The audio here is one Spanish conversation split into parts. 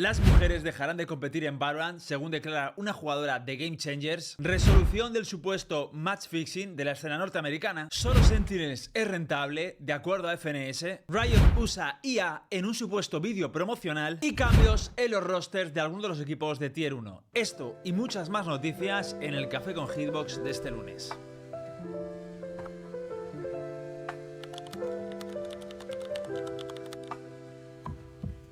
Las mujeres dejarán de competir en Valorant, según declara una jugadora de Game Changers. Resolución del supuesto match fixing de la escena norteamericana. Solo Sentinels es rentable, de acuerdo a FNS. Riot usa IA en un supuesto vídeo promocional. Y cambios en los rosters de algunos de los equipos de Tier 1. Esto y muchas más noticias en el Café con Hitbox de este lunes.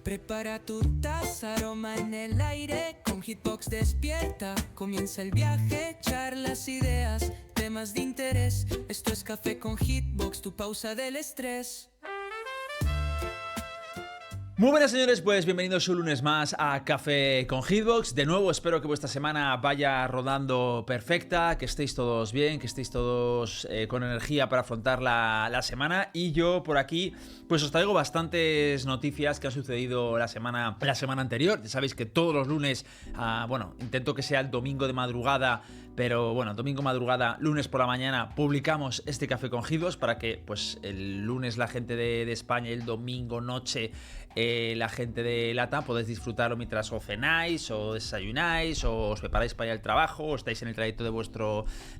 Prepara tu taza, aroma en el aire, con Hitbox despierta, comienza el viaje, charlas, ideas, temas de interés. Esto es Café con Hitbox, tu pausa del estrés. Muy buenas, señores, pues bienvenidos un lunes más a Café con Hitbox. De nuevo espero que vuestra semana vaya rodando perfecta, que estéis todos bien, que estéis todos con energía para afrontar la semana. Y yo por aquí pues os traigo bastantes noticias que han sucedido la semana anterior. Ya sabéis que todos los lunes, intento que sea el domingo de madrugada, pero bueno, domingo madrugada, lunes por la mañana publicamos este Café con Hitbox para que pues el lunes la gente de España y el domingo noche la gente de LATAM podéis disfrutarlo mientras o cenáis, o desayunáis, o os preparáis para ir al trabajo, o estáis en el trayecto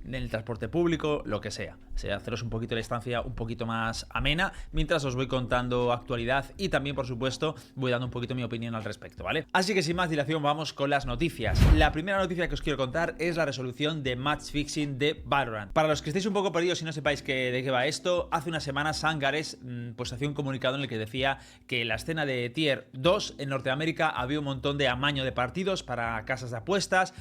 en el transporte público, lo que sea. O sea, haceros un poquito la estancia un poquito más amena, mientras os voy contando actualidad y también, por supuesto, voy dando un poquito mi opinión al respecto, ¿vale? Así que sin más dilación, vamos con las noticias. La primera noticia que os quiero contar es la resolución de match fixing de Valorant. Para los que estéis un poco perdidos y no sepáis de qué va esto, hace una semana Sangares pues hacía un comunicado en el que decía que la escena de Tier 2 en Norteamérica había un montón de amaño de partidos para casas de apuestas,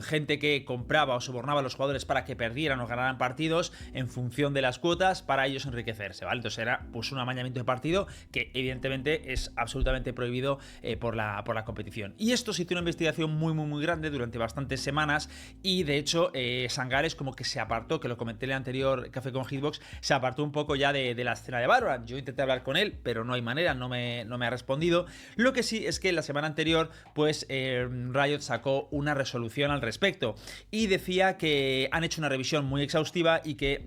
gente que compraba o sobornaba a los jugadores para que perdieran o ganaran partidos en función de las cuotas para ellos enriquecerse, ¿vale? Entonces era pues un amañamiento de partido que evidentemente es absolutamente prohibido por la competición. Y esto se hizo una investigación muy grande durante bastantes semanas y de hecho Sangares como que se apartó, que lo comenté en el anterior Café con Hitbox, se apartó un poco ya de la escena de Valorant. Yo intenté hablar con él, pero no hay manera, no me ha respondido. Lo que sí es que la semana anterior pues Riot sacó una resolución al respecto y decía que han hecho una revisión muy exhaustiva y que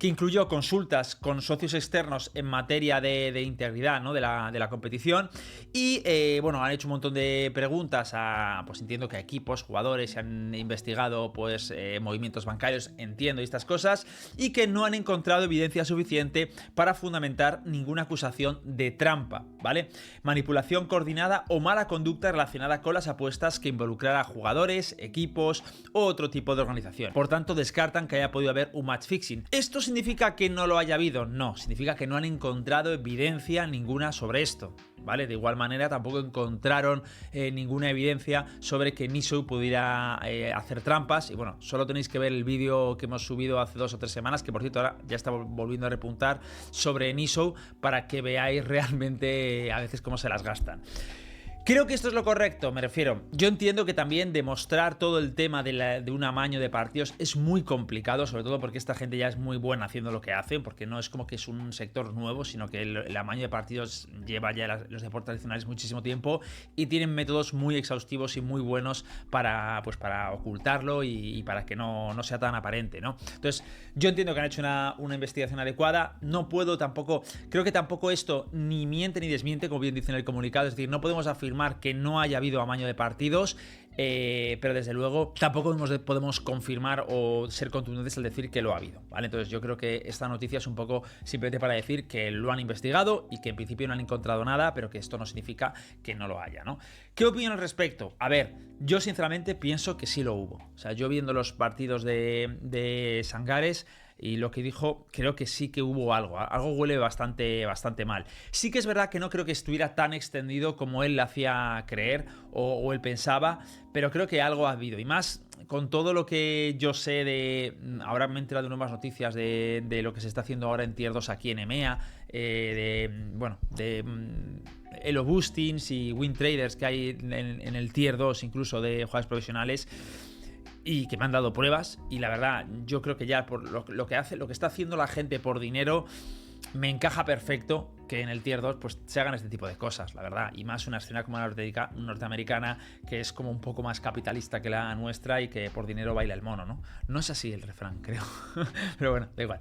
incluyó consultas con socios externos en materia de integridad, ¿no? de la competición y han hecho un montón de preguntas pues entiendo que a equipos, jugadores, se han investigado pues movimientos bancarios, entiendo, y estas cosas, y que no han encontrado evidencia suficiente para fundamentar ninguna acusación de trampa, ¿vale? Manipulación coordinada o mala conducta relacionada con las apuestas que involucrara a jugadores, equipos o otro tipo de organización. Por tanto, descartan que haya podido haber un match fixing. ¿Esto significa que no lo haya habido? No, significa que no han encontrado evidencia ninguna sobre esto, ¿vale? De igual manera, tampoco encontraron ninguna evidencia sobre que Nisou pudiera hacer trampas. Y bueno, solo tenéis que ver el vídeo que hemos subido hace 2 o 3 semanas, que por cierto ahora ya está volviendo a repuntar, sobre Nisou, para que veáis realmente a veces cómo se las gastan. Creo que esto es lo correcto, me refiero. Yo entiendo que también demostrar todo el tema de un amaño de partidos es muy complicado, sobre todo porque esta gente ya es muy buena haciendo lo que hacen, porque no es como que es un sector nuevo, sino que el amaño de partidos lleva ya los deportes tradicionales muchísimo tiempo y tienen métodos muy exhaustivos y muy buenos para ocultarlo y para que no sea tan aparente, ¿no? Entonces, yo entiendo que han hecho una investigación adecuada. No puedo tampoco, creo que tampoco esto ni miente ni desmiente, como bien dice en el comunicado, es decir, no podemos afirmar que no haya habido amaño de partidos, pero desde luego tampoco podemos confirmar o ser contundentes al decir que lo ha habido, ¿vale? Entonces yo creo que esta noticia es un poco simplemente para decir que lo han investigado y que en principio no han encontrado nada, pero que esto no significa que no lo haya, ¿no? ¿Qué opinión al respecto? A ver, yo sinceramente pienso que sí lo hubo. O sea, yo viendo los partidos de Sangares y lo que dijo, creo que sí que hubo algo huele bastante mal. Sí que es verdad que no creo que estuviera tan extendido como él le hacía creer o él pensaba, pero creo que algo ha habido, y más con todo lo que yo sé ahora me he enterado de nuevas noticias de lo que se está haciendo ahora en Tier 2 aquí en EMEA, Elo Boostings y Win Traders que hay en el Tier 2 incluso de jugadores profesionales, y que me han dado pruebas, y la verdad yo creo que ya por lo que está haciendo la gente por dinero me encaja perfecto que en el Tier 2 pues se hagan este tipo de cosas, la verdad, y más una escena como la norteamericana, que es como un poco más capitalista que la nuestra y que por dinero baila el mono, ¿no? No es así el refrán, creo. Pero bueno, da igual.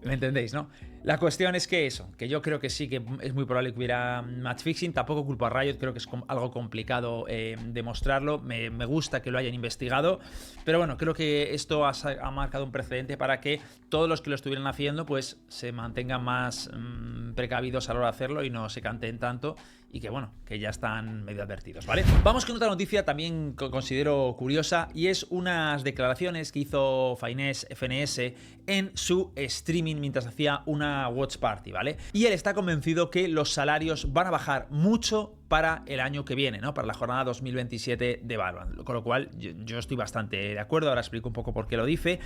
¿Me entendéis, no? La cuestión es que eso, que yo creo que sí, que es muy probable que hubiera match fixing. Tampoco culpo a Riot, creo que es algo complicado demostrarlo. Me gusta que lo hayan investigado, pero bueno, creo que esto ha marcado un precedente para que todos los que lo estuvieran haciendo pues se mantengan más precavidos a la hora de hacerlo y no se canten tanto, y que bueno, que ya están medio advertidos, ¿vale? Vamos con otra noticia también que considero curiosa, y es unas declaraciones que hizo FNS en su streaming mientras hacía una watch party, ¿vale? Y él está convencido que los salarios van a bajar mucho para el año que viene, ¿no? Para la jornada 2027 de Valorant, con lo cual yo estoy bastante de acuerdo. Ahora explico un poco por qué lo dice.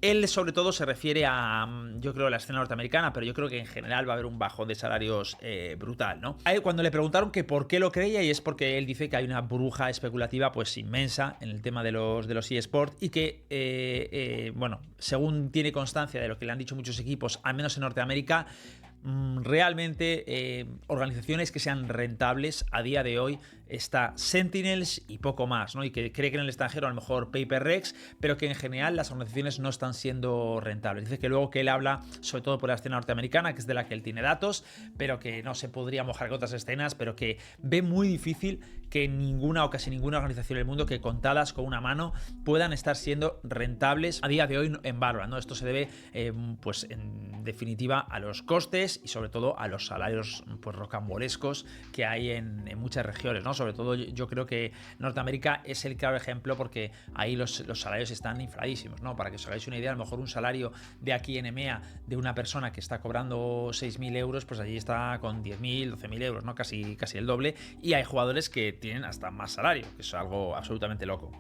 Él sobre todo se refiere a, yo creo, la escena norteamericana, pero yo creo que en general va a haber un bajón de salarios brutal, ¿no? A él, cuando le preguntaron que por qué lo creía, y es porque él dice que hay una burbuja especulativa pues inmensa en el tema de los eSports, y que, bueno, según tiene constancia de lo que le han dicho muchos equipos, al menos en Norteamérica, realmente organizaciones que sean rentables a día de hoy está Sentinels y poco más, ¿no? Y que cree que en el extranjero a lo mejor PaperRex, pero que en general las organizaciones no están siendo rentables. Dice que luego que él habla sobre todo por la escena norteamericana, que es de la que él tiene datos, pero que no se podría mojar con otras escenas, pero que ve muy difícil que ninguna o casi ninguna organización del mundo, que contadas con una mano, puedan estar siendo rentables a día de hoy en Valorant, ¿no? Esto se debe, pues en definitiva, a los costes y sobre todo a los salarios pues rocambolescos que hay en muchas regiones, ¿no? Sobre todo yo creo que Norteamérica es el claro ejemplo, porque ahí los salarios están infladísimos, ¿no? Para que os hagáis una idea, a lo mejor un salario de aquí en EMEA de una persona que está cobrando 6.000 euros, pues allí está con 10.000, 12.000 euros, ¿no? Casi el doble, y hay jugadores que tienen hasta más salario, que es algo absolutamente loco.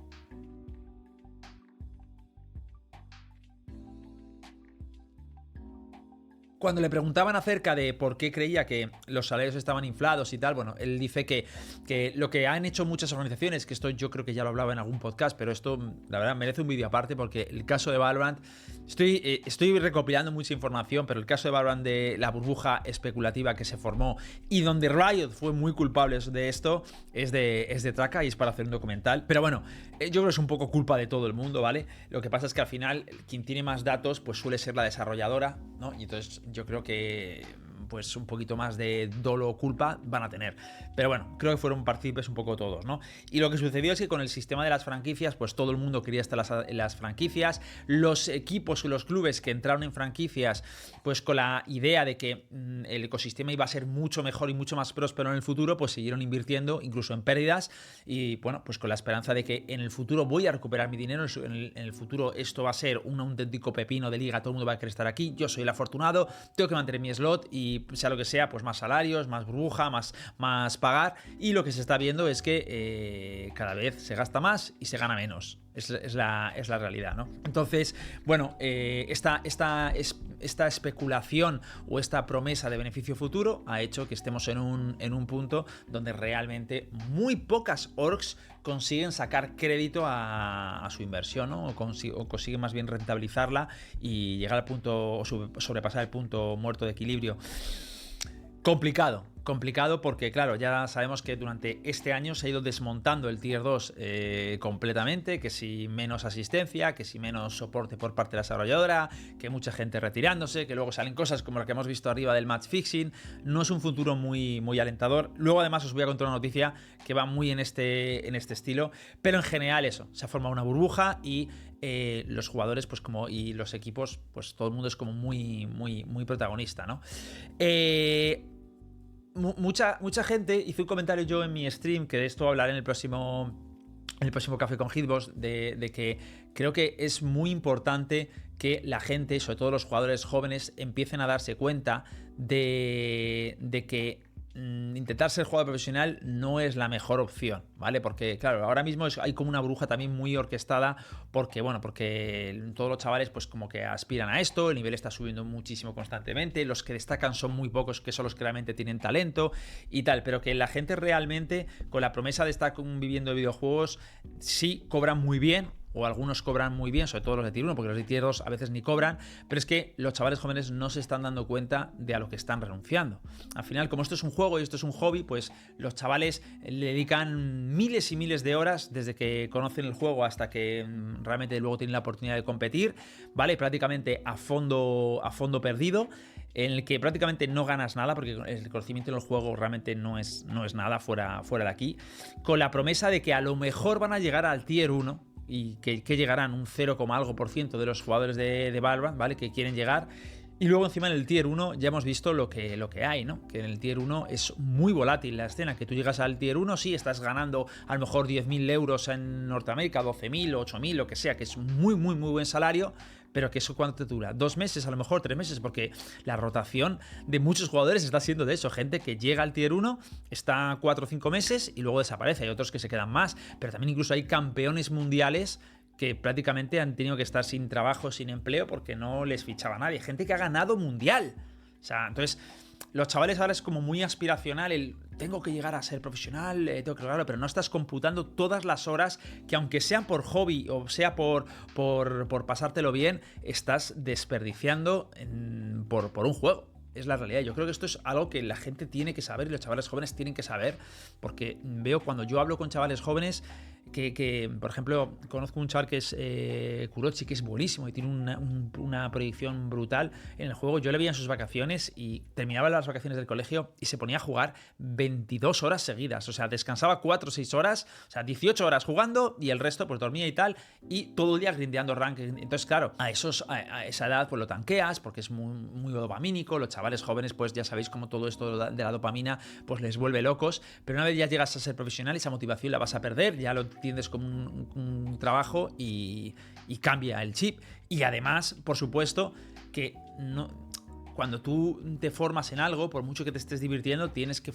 Cuando le preguntaban acerca de por qué creía que los salarios estaban inflados y tal, bueno, él dice que lo que han hecho muchas organizaciones, que esto yo creo que ya lo hablaba en algún podcast, pero esto la verdad merece un vídeo aparte, porque el caso de Valorant, estoy recopilando mucha información, pero el caso de Valorant, de la burbuja especulativa que se formó y donde Riot fue muy culpable de esto, es de traca, y es para hacer un documental. Pero bueno, yo creo que es un poco culpa de todo el mundo, ¿vale? Lo que pasa es que al final quien tiene más datos pues suele ser la desarrolladora, ¿no? Y entonces yo creo que pues un poquito más de dolo o culpa van a tener. Pero bueno, creo que fueron partícipes un poco todos, ¿no? Y lo que sucedió es que con el sistema de las franquicias, pues todo el mundo quería estar en las franquicias. Los equipos y los clubes que entraron en franquicias, pues con la idea de que el ecosistema iba a ser mucho mejor y mucho más próspero en el futuro, pues siguieron invirtiendo, incluso en pérdidas. Y bueno, pues con la esperanza de que en el futuro voy a recuperar mi dinero, en el futuro esto va a ser un auténtico pepino de liga, todo el mundo va a querer estar aquí, yo soy el afortunado, tengo que mantener mi slot, y sea lo que sea, pues más salarios, más burbuja, más pagar. Y lo que se está viendo es que cada vez se gasta más y se gana menos. Es la realidad, ¿no? Entonces, bueno, esta especulación o esta promesa de beneficio futuro ha hecho que estemos en un punto donde realmente muy pocas orgs consiguen sacar crédito a su inversión, ¿no? O consiguen más bien rentabilizarla y llegar al punto, o sobrepasar el punto muerto de equilibrio. Complicado porque, claro, ya sabemos que durante este año se ha ido desmontando el Tier 2 completamente, que si menos asistencia, que si menos soporte por parte de la desarrolladora, que mucha gente retirándose, que luego salen cosas como la que hemos visto arriba del match fixing. No es un futuro muy alentador. Luego además os voy a contar una noticia que va muy en este estilo, pero en general eso, se ha formado una burbuja y los jugadores pues y los equipos, pues todo el mundo es como muy protagonista, ¿no? Mucha gente hizo un comentario yo en mi stream, que de esto hablaré en el próximo Café con Hitbox, de que creo que es muy importante que la gente, sobre todo los jugadores jóvenes, empiecen a darse cuenta de que intentar ser jugador profesional no es la mejor opción, ¿vale? Porque, claro, ahora mismo hay como una burbuja también muy orquestada, porque todos los chavales pues como que aspiran a esto, el nivel está subiendo muchísimo constantemente, los que destacan son muy pocos, que son los que realmente tienen talento y tal, pero que la gente realmente, con la promesa de estar viviendo de videojuegos, sí cobran muy bien, o algunos cobran muy bien, sobre todo los de Tier 1, porque los de Tier 2 a veces ni cobran, pero es que los chavales jóvenes no se están dando cuenta de a lo que están renunciando. Al final, como esto es un juego y esto es un hobby, pues los chavales le dedican miles y miles de horas desde que conocen el juego hasta que realmente luego tienen la oportunidad de competir, ¿vale? Prácticamente a fondo perdido, en el que prácticamente no ganas nada, porque el conocimiento en el juego realmente no es nada fuera de aquí, con la promesa de que a lo mejor van a llegar al Tier 1 y que llegarán un 0, algo por ciento de los jugadores de Valorant, ¿vale? Que quieren llegar. Y luego encima en el Tier 1 ya hemos visto lo que hay, ¿no? Que en el Tier 1 es muy volátil la escena, que tú llegas al Tier 1, sí, estás ganando a lo mejor 10.000 euros en Norteamérica, 12.000, 8.000, lo que sea, que es muy buen salario, pero que eso ¿cuánto te dura? 2 meses, a lo mejor 3 meses, porque la rotación de muchos jugadores está siendo de eso, gente que llega al Tier 1, está 4 o 5 meses y luego desaparece, hay otros que se quedan más, pero también incluso hay campeones mundiales que prácticamente han tenido que estar sin trabajo, sin empleo, porque no les fichaba nadie. Gente que ha ganado mundial. O sea, entonces, los chavales ahora es como muy aspiracional el tengo que llegar a ser profesional, tengo que lograrlo, pero no estás computando todas las horas que, aunque sean por hobby o sea por pasártelo bien, estás desperdiciando por un juego. Es la realidad. Yo creo que esto es algo que la gente tiene que saber y los chavales jóvenes tienen que saber, porque veo cuando yo hablo con chavales jóvenes que por ejemplo, conozco un chaval que es Kurochi, que es buenísimo y tiene una proyección brutal en el juego. Yo le veía en sus vacaciones y terminaba las vacaciones del colegio y se ponía a jugar 22 horas seguidas. O sea, descansaba 4 o 6 horas, o sea, 18 horas jugando y el resto pues dormía y tal, y todo el día grindeando rank. Entonces, claro, a esa edad pues lo tanqueas porque es muy dopamínico. Los chavales jóvenes pues ya sabéis cómo todo esto de la dopamina pues les vuelve locos, pero una vez ya llegas a ser profesional, esa motivación la vas a perder, ya lo entiendes como un trabajo y cambia el chip. Y además, por supuesto, que no, cuando tú te formas en algo, por mucho que te estés divirtiendo, tienes que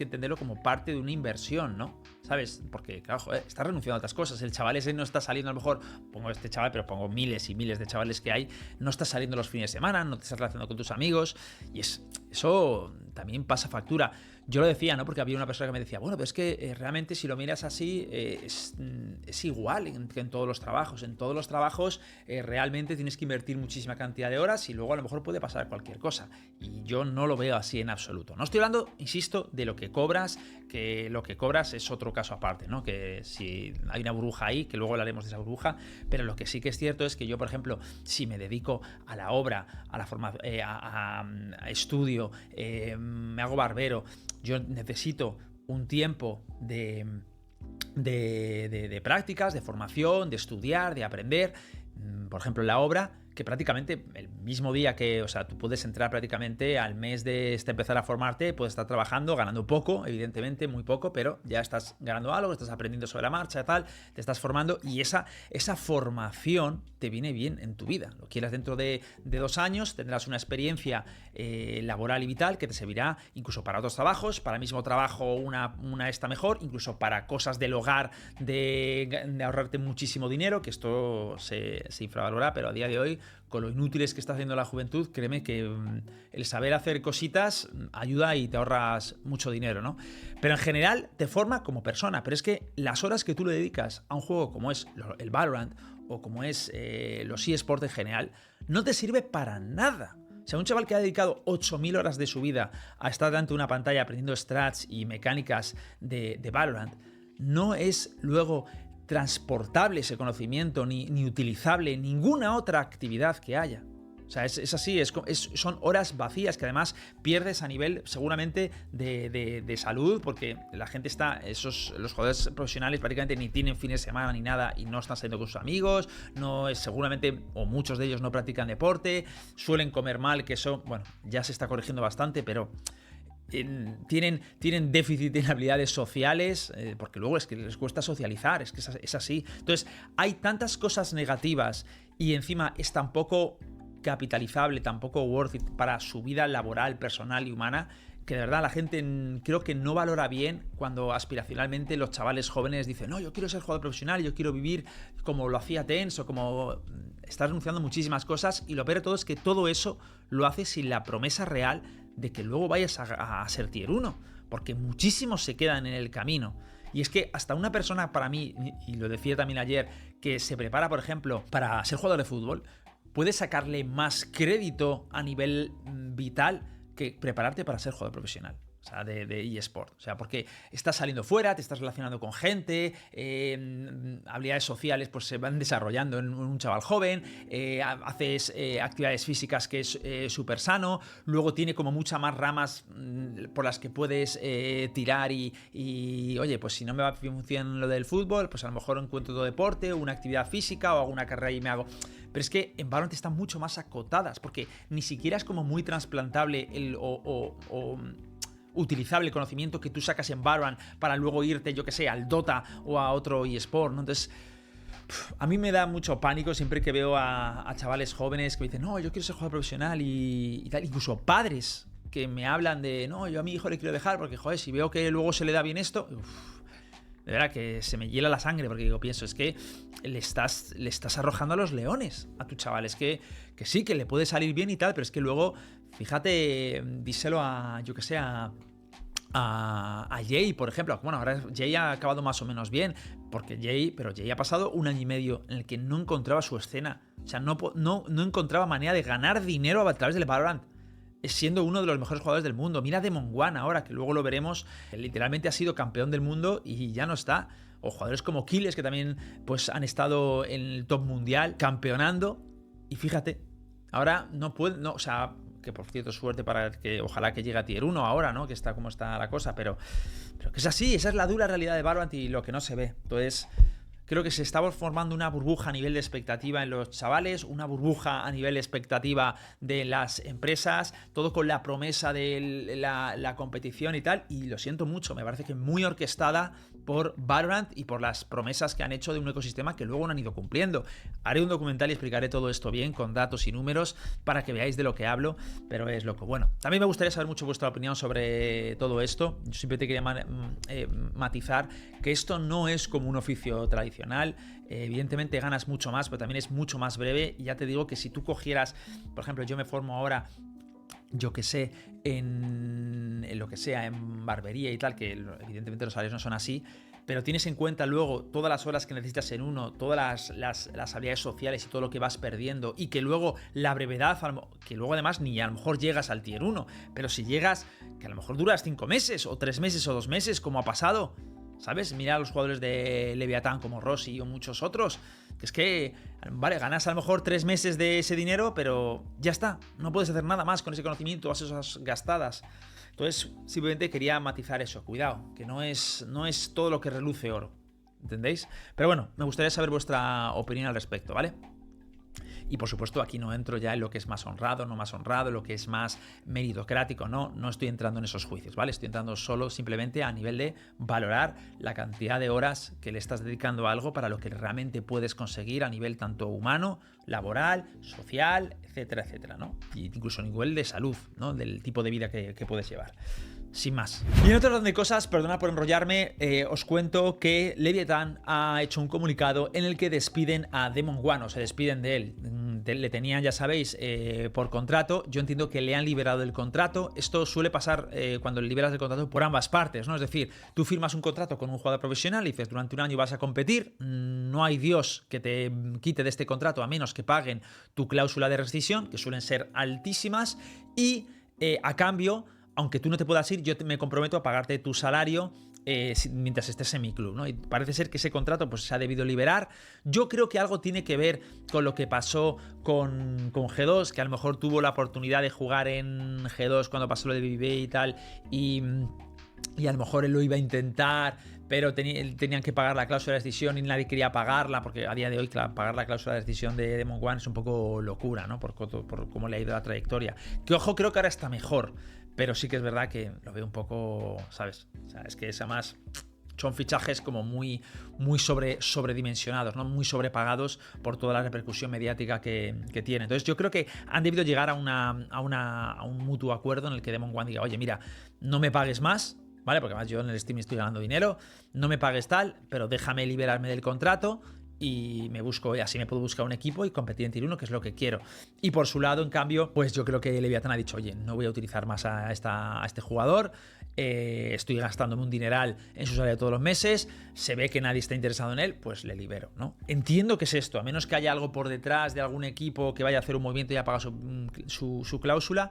entenderlo como parte de una inversión, ¿no? ¿Sabes? Porque, claro, joder, estás renunciando a otras cosas. El chaval ese no está saliendo, a lo mejor, pongo este chaval, pero pongo miles y miles de chavales que hay, no estás saliendo los fines de semana, no te estás relacionando con tus amigos, y eso también pasa factura. Yo lo decía, ¿no? Porque había una persona que me decía, bueno, pero es que realmente si lo miras así es igual que en todos los trabajos. En todos los trabajos realmente tienes que invertir muchísima cantidad de horas y luego a lo mejor puede pasar cualquier cosa. Y yo no lo veo así en absoluto. No estoy hablando, insisto, de lo que cobras, que lo que cobras es otro caso aparte, ¿no? Que si hay una burbuja ahí, que luego hablaremos de esa burbuja, pero lo que sí que es cierto es que yo, por ejemplo, si me dedico a la obra, a la formación, a estudio, me hago barbero, yo necesito un tiempo de prácticas, de formación, de estudiar, de aprender. Por ejemplo, en la obra, que prácticamente el mismo día que, o sea, tú puedes entrar prácticamente al mes de empezar a formarte, puedes estar trabajando, ganando poco, evidentemente, muy poco, pero ya estás ganando algo, estás aprendiendo sobre la marcha, tal, te estás formando y esa formación te viene bien en tu vida. Lo quieras dentro de 2 años, tendrás una experiencia laboral y vital que te servirá incluso para otros trabajos, para el mismo trabajo una esta mejor, incluso para cosas del hogar, de ahorrarte muchísimo dinero, que esto se infravalora, pero a día de hoy, con lo inútiles que está haciendo la juventud, créeme que el saber hacer cositas ayuda y te ahorras mucho dinero, ¿no? Pero en general te forma como persona, pero es que las horas que tú le dedicas a un juego como es el Valorant o como es los eSports en general, no te sirve para nada. O sea, un chaval que ha dedicado 8.000 horas de su vida a estar delante de una pantalla aprendiendo strats y mecánicas de Valorant, no es luego transportable ese conocimiento ni utilizable en ninguna otra actividad que haya. O sea, es así, son horas vacías que además pierdes a nivel seguramente de salud, porque la gente los jugadores profesionales prácticamente ni tienen fines de semana ni nada y no están saliendo con sus amigos, seguramente, o muchos de ellos no practican deporte, suelen comer mal, que eso, bueno, ya se está corrigiendo bastante, pero tienen déficit en habilidades sociales, porque luego es que les cuesta socializar, es que es así. Entonces, hay tantas cosas negativas y encima es tan poco capitalizable, tan poco worth it para su vida laboral, personal y humana, que de verdad la gente creo que no valora bien cuando aspiracionalmente los chavales jóvenes dicen, no, yo quiero ser jugador profesional, yo quiero vivir como lo hacía Tens, o como estás renunciando a muchísimas cosas, y lo peor de todo es que todo eso lo haces sin la promesa real de que luego vayas a ser Tier 1, porque muchísimos se quedan en el camino. Y es que hasta una persona, para mí, y lo decía también ayer, que se prepara, por ejemplo, para ser jugador de fútbol, puede sacarle más crédito a nivel vital que prepararte para ser jugador profesional. O sea, de eSport. O sea, porque estás saliendo fuera, te estás relacionando con gente, habilidades sociales pues se van desarrollando en un chaval joven, haces actividades físicas que es súper sano, luego tiene como muchas más ramas por las que puedes tirar y, oye, pues si no me va bien lo del fútbol, pues a lo mejor encuentro otro deporte, una actividad física o hago una carrera y me hago... Pero es que en Valorant están mucho más acotadas, porque ni siquiera es como muy trasplantable utilizable el conocimiento que tú sacas en Valorant para luego irte, yo que sé, al Dota o a otro eSport, ¿no? Entonces, a mí me da mucho pánico siempre que veo a chavales jóvenes que me dicen, no, yo quiero ser jugador profesional y tal, incluso padres que me hablan de, no, yo a mi hijo le quiero dejar porque, joder, si veo que luego se le da bien esto, de verdad que se me hiela la sangre porque digo, pienso, es que le estás arrojando a los leones a tu chaval, es que sí, que le puede salir bien y tal, pero es que luego, fíjate, díselo a, yo que sé, a Jay, por ejemplo. Bueno, ahora Jay ha acabado más o menos bien, porque Jay ha pasado 1 año y medio en el que no encontraba su escena. O sea, no encontraba manera de ganar dinero a través del Valorant, siendo uno de los mejores jugadores del mundo. Mira Demon One ahora, que luego lo veremos, literalmente ha sido campeón del mundo y ya no está. O jugadores como Kiles, que también pues han estado en el top mundial, campeonando. Y fíjate, ahora no puede, no, o sea, que por cierto, suerte para que ojalá que llegue a Tier 1 ahora, ¿no? Que está como está la cosa, pero que es así, esa es la dura realidad de Valorant y lo que no se ve. Entonces, creo que se está formando una burbuja a nivel de expectativa en los chavales, una burbuja a nivel de expectativa de las empresas, todo con la promesa de la competición y tal, y lo siento mucho, me parece que muy orquestada por Valorant y por las promesas que han hecho de un ecosistema que luego no han ido cumpliendo. Haré un documental y explicaré todo esto bien, con datos y números, para que veáis de lo que hablo, pero es loco. Bueno, también me gustaría saber mucho vuestra opinión sobre todo esto. Yo simplemente quería matizar que esto no es como un oficio tradicional. Evidentemente ganas mucho más, pero también es mucho más breve, y ya te digo que si tú cogieras, por ejemplo, yo me formo ahora, yo que sé, en lo que sea, en barbería y tal, que evidentemente los salarios no son así, pero tienes en cuenta luego todas las horas que necesitas en uno, todas las habilidades sociales y todo lo que vas perdiendo, y que luego la brevedad, que luego además ni a lo mejor llegas al Tier 1, pero si llegas, que a lo mejor duras 5 meses, o 3 meses, o 2 meses, como ha pasado, ¿sabes? Mira a los jugadores de Leviatán como Rossi o muchos otros, que es que, vale, ganas a lo mejor 3 meses de ese dinero, pero ya está, no puedes hacer nada más con ese conocimiento, todas esas gastadas. Entonces, simplemente quería matizar eso, cuidado, que no es todo lo que reluce oro, ¿entendéis? Pero bueno, me gustaría saber vuestra opinión al respecto, ¿vale? Y por supuesto aquí no entro ya en lo que es más honrado, no más honrado, lo que es más meritocrático, no estoy entrando en esos juicios, ¿vale? Estoy entrando solo simplemente a nivel de valorar la cantidad de horas que le estás dedicando a algo para lo que realmente puedes conseguir a nivel tanto humano, laboral, social, etcétera, etcétera, ¿no? Y incluso a nivel de salud, ¿no? Del tipo de vida que puedes llevar. Sin más. Y en otro orden de cosas, perdona por enrollarme, os cuento que Leviathan ha hecho un comunicado en el que despiden a Demon One, o se despiden de él. Le tenían, ya sabéis, por contrato. Yo entiendo que le han liberado del contrato. Esto suele pasar cuando le liberas del contrato por ambas partes, ¿no? Es decir, tú firmas un contrato con un jugador profesional y dices, durante un año vas a competir, no hay Dios que te quite de este contrato a menos que paguen tu cláusula de rescisión, que suelen ser altísimas, y a cambio, aunque tú no te puedas ir, yo me comprometo a pagarte tu salario mientras estés en mi club, ¿no? Y parece ser que ese contrato pues, se ha debido liberar. Yo creo que algo tiene que ver con lo que pasó con G2, que a lo mejor tuvo la oportunidad de jugar en G2 cuando pasó lo de BBB y tal, y a lo mejor él lo iba a intentar, pero tenían que pagar la cláusula de rescisión y nadie quería pagarla, porque a día de hoy, claro, pagar la cláusula de rescisión de Demon One es un poco locura, ¿no? Por cómo le ha ido la trayectoria. Que ojo, creo que ahora está mejor, pero sí que es verdad que lo veo un poco, ¿sabes? O sea, es que además son fichajes como muy sobredimensionados, ¿no? Muy sobrepagados por toda la repercusión mediática que tiene. Entonces yo creo que han debido llegar a un mutuo acuerdo en el que Demon One diga, oye, mira, no me pagues más, ¿vale? Porque además yo en el Steam estoy ganando dinero, no me pagues tal, pero déjame liberarme del contrato y así me puedo buscar un equipo y competir en Tier 1, que es lo que quiero. Y por su lado, en cambio, pues yo creo que Leviathan ha dicho, oye, no voy a utilizar más a este jugador, estoy gastándome un dineral en su salario todos los meses, se ve que nadie está interesado en él, pues le libero, ¿no? Entiendo que es esto, a menos que haya algo por detrás de algún equipo que vaya a hacer un movimiento y haya pagado su cláusula,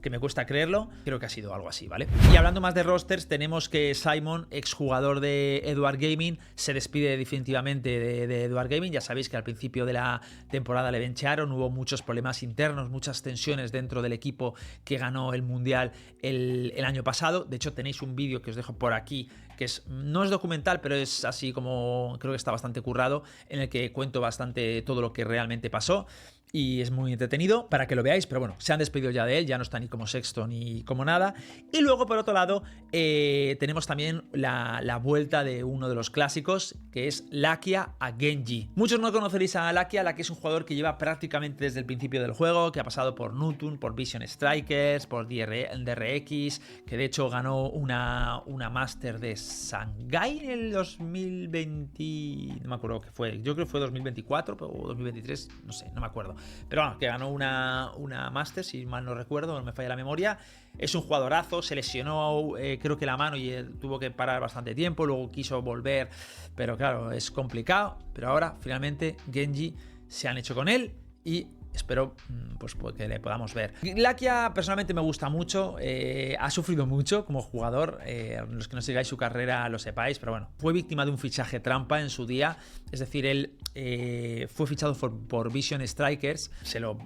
que me cuesta creerlo, creo que ha sido algo así, ¿vale? Y hablando más de rosters, tenemos que Simon, exjugador de Edward Gaming, se despide definitivamente de Edward Gaming. Ya sabéis que al principio de la temporada le benchearon, hubo muchos problemas internos, muchas tensiones dentro del equipo que ganó el Mundial el año pasado. De hecho, tenéis un vídeo que os dejo por aquí, que no es documental, pero es así como, creo que está bastante currado, en el que cuento bastante todo lo que realmente pasó. Y es muy entretenido para que lo veáis, pero bueno, se han despedido ya de él, ya no está ni como sexto ni como nada. Y luego, por otro lado, tenemos también la vuelta de uno de los clásicos, que es Lakia a Genji. Muchos no conoceréis a Lakia. Lakia es un jugador que lleva prácticamente desde el principio del juego, que ha pasado por Nutun, por Vision Strikers, por DRX, que de hecho ganó una Master de Shanghai en el 2020, no me acuerdo qué fue, yo creo que fue 2024 o 2023, no sé, no me acuerdo. Pero bueno, que ganó una Master, si mal no recuerdo, no me falla la memoria. Es un jugadorazo, se lesionó creo que la mano y tuvo que parar bastante tiempo, luego quiso volver, pero claro, es complicado. Pero ahora, finalmente, Genji se han hecho con él y espero pues que le podamos ver. Lakia personalmente me gusta mucho, ha sufrido mucho como jugador, los que no sigáis su carrera lo sepáis, pero bueno, fue víctima de un fichaje trampa en su día, es decir, él fue fichado por Vision Strikers, se lo,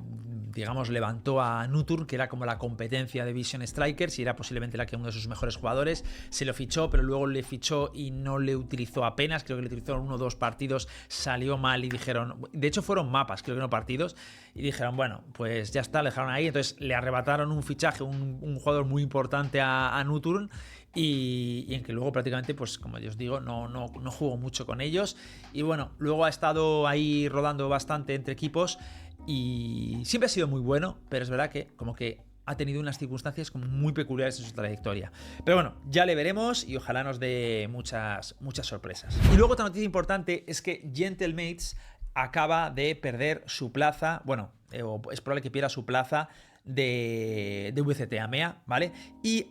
digamos, levantó a Nutur, que era como la competencia de Vision Strikers y era posiblemente uno de sus mejores jugadores, se lo fichó, pero luego le fichó y no le utilizó apenas, creo que le utilizó en 1 o 2 partidos, salió mal y dijeron, de hecho fueron mapas, creo que no partidos, y dijeron, bueno, pues ya está, le dejaron ahí. Entonces le arrebataron un fichaje, un jugador muy importante a Nuturn y en que luego prácticamente, pues como yo os digo, no jugó mucho con ellos. Y bueno, luego ha estado ahí rodando bastante entre equipos y siempre ha sido muy bueno, pero es verdad que como que ha tenido unas circunstancias como muy peculiares en su trayectoria. Pero bueno, ya le veremos y ojalá nos dé muchas sorpresas. Y luego otra noticia importante es que Gentlemates acaba de perder su plaza, bueno, es probable que pierda su plaza de VCT AMEA, ¿vale? Y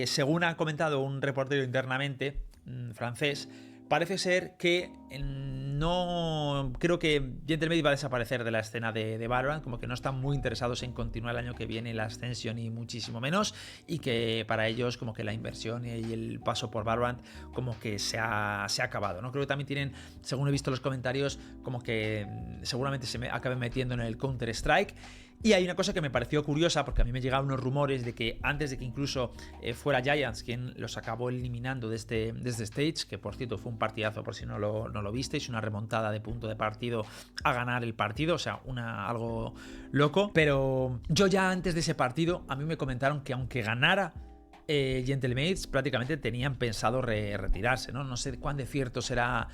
según ha comentado un reportero internamente francés, parece ser que no... Creo que Gentlemates va a desaparecer de la escena de Valorant, como que no están muy interesados en continuar el año que viene la Ascension y muchísimo menos, y que para ellos como que la inversión y el paso por Valorant como que se ha acabado, ¿no? Creo que también tienen, según he visto los comentarios, como que seguramente se acaben metiendo en el Counter-Strike. Y hay una cosa que me pareció curiosa, porque a mí me llegaban unos rumores de que antes de que incluso fuera Giants quien los acabó eliminando de este stage, que por cierto fue un partidazo por si no lo visteis, una remontada de punto de partido a ganar el partido, o sea, algo loco. Pero yo ya antes de ese partido, a mí me comentaron que aunque ganara Gentlemates, prácticamente tenían pensado retirarse, ¿no? No sé cuán de cierto será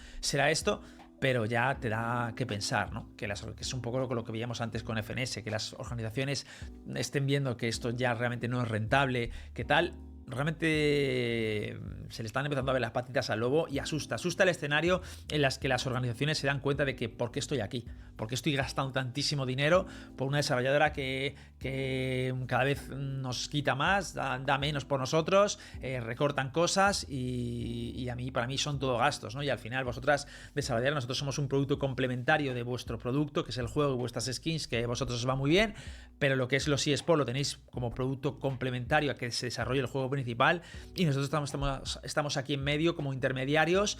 esto, pero ya te da que pensar, ¿no? Que es un poco lo que veíamos antes con FNS, que las organizaciones estén viendo que esto ya realmente no es rentable, que tal. Realmente se le están empezando a ver las patitas al lobo y asusta el escenario en las que las organizaciones se dan cuenta de que ¿por qué estoy aquí? ¿Por qué estoy gastando tantísimo dinero por una desarrolladora que cada vez nos quita más, da menos por nosotros, recortan cosas y para mí son todo gastos, ¿no? Y al final vosotras desarrolladoras, nosotros somos un producto complementario de vuestro producto, que es el juego y vuestras skins, que a vosotros os va muy bien, pero lo que es los eSports lo tenéis como producto complementario a que se desarrolle el juego principal y nosotros estamos aquí en medio como intermediarios,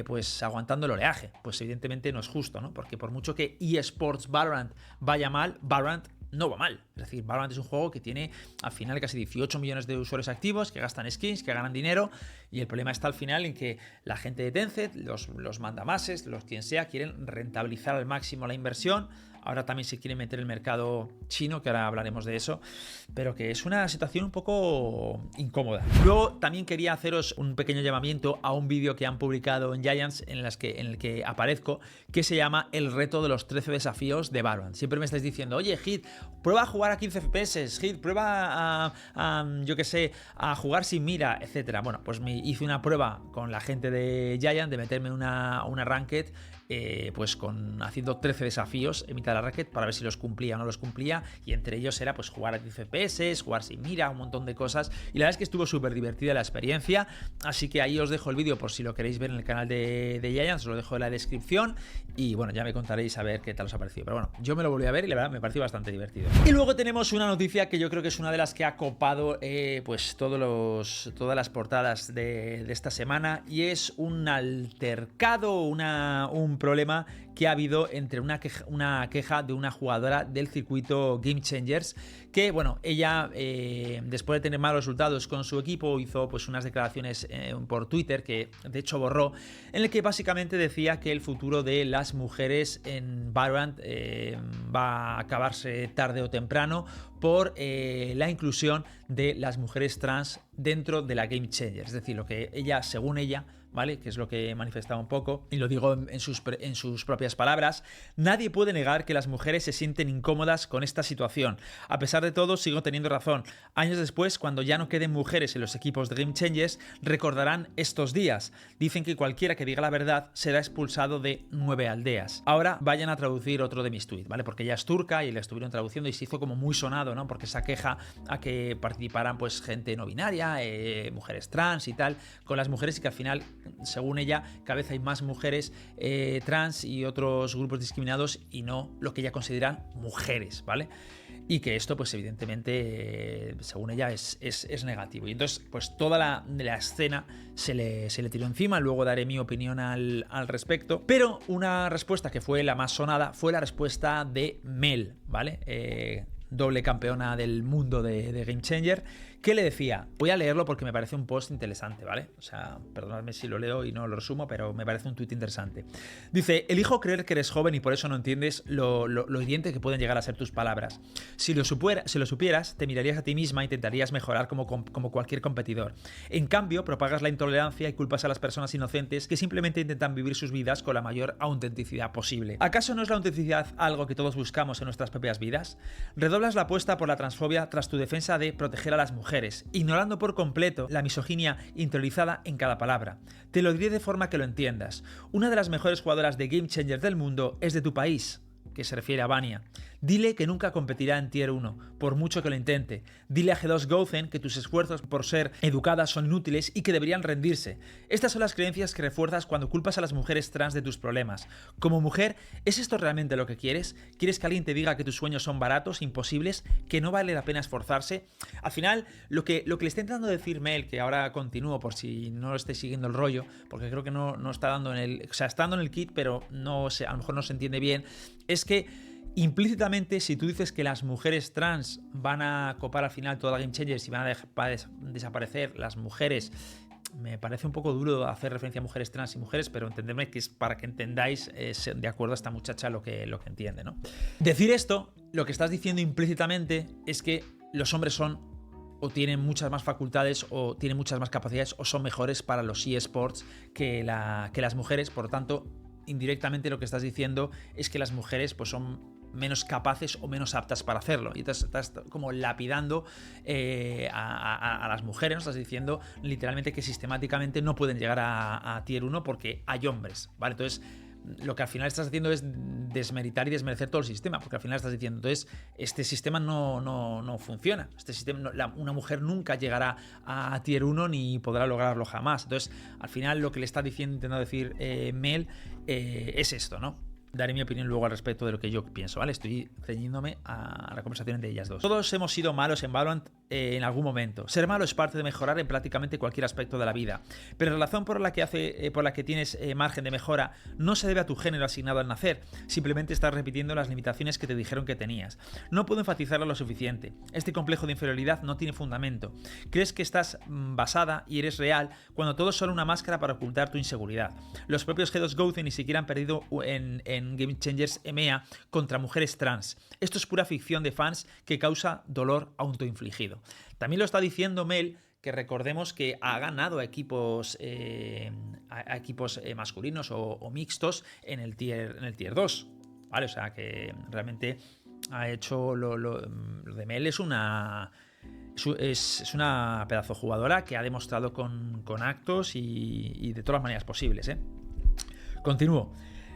pues aguantando el oleaje. Pues evidentemente no es justo, ¿no? Porque por mucho que eSports Valorant vaya mal, Valorant no va mal. Es decir, Valorant es un juego que tiene al final casi 18 millones de usuarios activos, que gastan skins, que ganan dinero, y el problema está al final en que la gente de Tencent, los mandamases, los quien sea, quieren rentabilizar al máximo la inversión. Ahora también se quiere meter el mercado chino, que ahora hablaremos de eso, pero que es una situación un poco incómoda. Luego también quería haceros un pequeño llamamiento a un vídeo que han publicado en Giants en el que aparezco, que se llama El reto de los 13 desafíos de Valorant. Siempre me estáis diciendo, oye, Hit, prueba a jugar a 15 FPS, Hit, prueba yo qué sé, a jugar sin mira, etcétera. Bueno, pues me hice una prueba con la gente de Giants de meterme una ranked, pues haciendo 13 desafíos en mitad de la raquet para ver si los cumplía o no los cumplía, y entre ellos era pues jugar a 10 FPS, jugar sin mira, un montón de cosas, y la verdad es que estuvo súper divertida la experiencia, así que ahí os dejo el vídeo por si lo queréis ver en el canal de Giants, os lo dejo en la descripción, y bueno, ya me contaréis a ver qué tal os ha parecido, pero bueno, yo me lo volví a ver y la verdad me pareció bastante divertido. Y luego tenemos una noticia que yo creo que es una de las que ha copado pues todas las portadas de esta semana, y es un altercado, un problema que ha habido entre una queja de una jugadora del circuito Game Changers, que bueno, ella después de tener malos resultados con su equipo hizo pues unas declaraciones por Twitter que de hecho borró, en el que básicamente decía que el futuro de las mujeres en Valorant va a acabarse tarde o temprano por la inclusión de las mujeres trans dentro de la Game Changer. Es decir, lo que ella, según ella, ¿vale?, que es lo que manifestaba un poco, y lo digo en sus propias palabras: nadie puede negar que las mujeres se sienten incómodas con esta situación. A pesar de todo, sigo teniendo razón. Años después, cuando ya no queden mujeres en los equipos de Game Changers, recordarán estos días. Dicen que cualquiera que diga la verdad será expulsado de 9 aldeas. Ahora vayan a traducir otro de mis tweets, ¿vale? Porque ella es turca y la estuvieron traduciendo y se hizo como muy sonado, ¿no? Porque esa queja a que participaran pues gente no binaria, mujeres trans y tal, con las mujeres, y que al final, según ella, cada vez hay más mujeres trans y otros grupos discriminados y no lo que ella considera mujeres, ¿vale? Y que esto, pues evidentemente, según ella, es negativo. Y entonces, pues toda la escena se le tiró encima. Luego daré mi opinión al respecto. Pero una respuesta que fue la más sonada fue la respuesta de Mel, ¿vale? Doble campeona del mundo de Game Changer, que le decía, voy a leerlo porque me parece un post interesante, ¿vale? O sea, perdonadme si lo leo y no lo resumo, pero me parece un tuit interesante. Dice: elijo creer que eres joven y por eso no entiendes lo hiriente que pueden llegar a ser tus palabras. Si lo supieras, te mirarías a ti misma e intentarías mejorar como cualquier competidor. En cambio, propagas la intolerancia y culpas a las personas inocentes que simplemente intentan vivir sus vidas con la mayor autenticidad posible. ¿Acaso no es la autenticidad algo que todos buscamos en nuestras propias vidas? Redoblas la apuesta por la transfobia tras tu defensa de proteger a las mujeres, ignorando por completo la misoginia interiorizada en cada palabra. Te lo diré de forma que lo entiendas. Una de las mejores jugadoras de Game Changer del mundo es de tu país, que se refiere a Vania. Dile que nunca competirá en Tier 1, por mucho que lo intente. Dile a G2 Gozen que tus esfuerzos por ser educadas son inútiles y que deberían rendirse. Estas son las creencias que refuerzas cuando culpas a las mujeres trans de tus problemas. Como mujer, ¿es esto realmente lo que quieres? ¿Quieres que alguien te diga que tus sueños son baratos, imposibles, que no vale la pena esforzarse? Al final, lo que le está intentando decir Mel, que ahora continúo por si no lo estáis siguiendo el rollo, porque creo que no está dando en el... O sea, está dando en el kit, pero no sé, a lo mejor no se entiende bien, es que implícitamente, si tú dices que las mujeres trans van a copar al final toda la Game Changers y van a desaparecer las mujeres, me parece un poco duro hacer referencia a mujeres trans y mujeres, pero entendedme que es para que entendáis de acuerdo a esta muchacha lo que entiende, ¿no? Decir esto, lo que estás diciendo implícitamente es que los hombres son o tienen muchas más facultades o tienen muchas más capacidades o son mejores para los eSports que las mujeres. Por lo tanto, indirectamente lo que estás diciendo es que las mujeres pues son menos capaces o menos aptas para hacerlo, y estás como lapidando a las mujeres, ¿no? Estás diciendo literalmente que sistemáticamente no pueden llegar a Tier 1 porque hay hombres, ¿vale? Entonces, lo que al final estás haciendo es desmeritar y desmerecer todo el sistema, porque al final estás diciendo, entonces, este sistema no funciona. Este sistema, una mujer nunca llegará a Tier 1 ni podrá lograrlo jamás. Entonces, al final, lo que le está diciendo, intentando decir Mel, es esto, ¿no? Daré mi opinión luego al respecto de lo que yo pienso, ¿vale? Estoy ceñiéndome a la conversación entre ellas dos. Todos hemos sido malos en Valorant en algún momento. Ser malo es parte de mejorar en prácticamente cualquier aspecto de la vida. Pero la razón por la que tienes margen de mejora no se debe a tu género asignado al nacer. Simplemente estás repitiendo las limitaciones que te dijeron que tenías. No puedo enfatizarlo lo suficiente. Este complejo de inferioridad no tiene fundamento. Crees que estás basada y eres real cuando todo es solo una máscara para ocultar tu inseguridad. Los propios G2 Gozen ni siquiera han perdido en Game Changers EMEA contra mujeres trans. Esto es pura ficción de fans que causa dolor autoinfligido. También lo está diciendo Mel, que recordemos que ha ganado a equipos masculinos o mixtos en el tier 2, ¿vale? O sea que realmente ha hecho lo de Mel es una pedazo jugadora que ha demostrado con actos y de todas las maneras posibles, ¿eh? Continúo.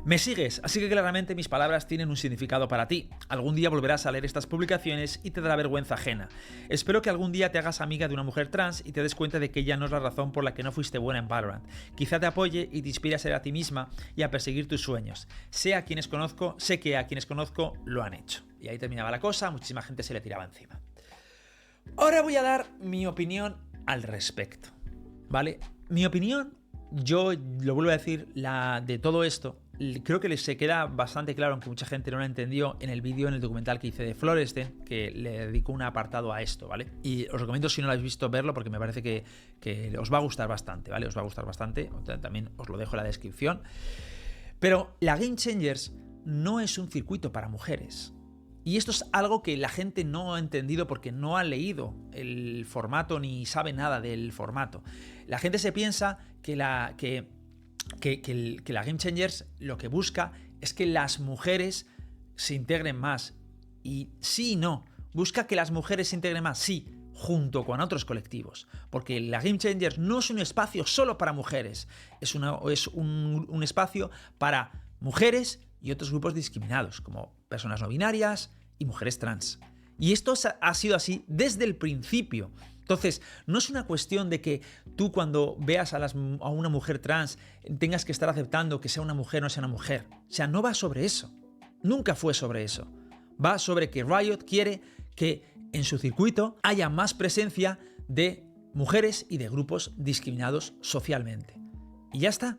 Me sigues, así que claramente mis palabras tienen un significado para ti. Algún día volverás a leer estas publicaciones y te dará vergüenza ajena. Espero que algún día te hagas amiga de una mujer trans y te des cuenta de que ella no es la razón por la que no fuiste buena en Valorant. Quizá te apoye y te inspire a ser a ti misma y a perseguir tus sueños. Sé que a quienes conozco lo han hecho. Y ahí terminaba la cosa, muchísima gente se le tiraba encima. Ahora voy a dar mi opinión al respecto, ¿vale? Mi opinión, yo lo vuelvo a decir, de todo esto, creo que se queda bastante claro, aunque mucha gente no lo entendió, en el documental que hice de Florestan, que le dedico un apartado a esto, ¿vale? Y os recomiendo, si no lo habéis visto, verlo, porque me parece que os va a gustar bastante, ¿vale? Os va a gustar bastante, también os lo dejo en la descripción. Pero la Game Changers no es un circuito para mujeres. Y esto es algo que la gente no ha entendido porque no ha leído el formato ni sabe nada del formato. La gente se piensa que la Game Changers lo que busca es que las mujeres se integren más. Y sí y no. Busca que las mujeres se integren más, sí, junto con otros colectivos. Porque la Game Changers no es un espacio solo para mujeres. Es un espacio para mujeres y otros grupos discriminados, como personas no binarias y mujeres trans. Y esto ha sido así desde el principio. Entonces, no es una cuestión de que tú, cuando veas a una mujer trans, tengas que estar aceptando que sea una mujer o no sea una mujer. O sea, no va sobre eso. Nunca fue sobre eso. Va sobre que Riot quiere que en su circuito haya más presencia de mujeres y de grupos discriminados socialmente. Y ya está.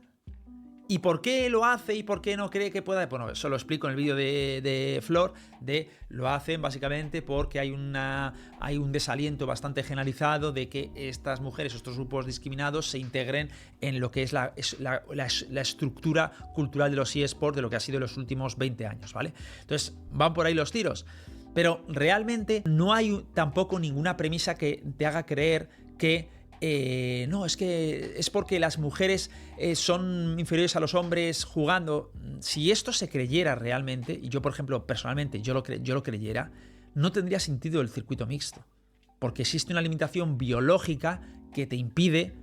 ¿Y por qué lo hace y por qué no cree que pueda? Bueno, eso lo explico en el vídeo de Flor, lo hacen básicamente porque hay un desaliento bastante generalizado de que estas mujeres, estos grupos discriminados, se integren en lo que es la estructura cultural de los eSports, de lo que ha sido en los últimos 20 años, ¿vale? Entonces, van por ahí los tiros. Pero realmente no hay tampoco ninguna premisa que te haga creer que no, es que es porque las mujeres son inferiores a los hombres jugando. Si esto se creyera realmente, y yo, por ejemplo, personalmente, yo lo creyera, no tendría sentido el circuito mixto. Porque existe una limitación biológica que te impide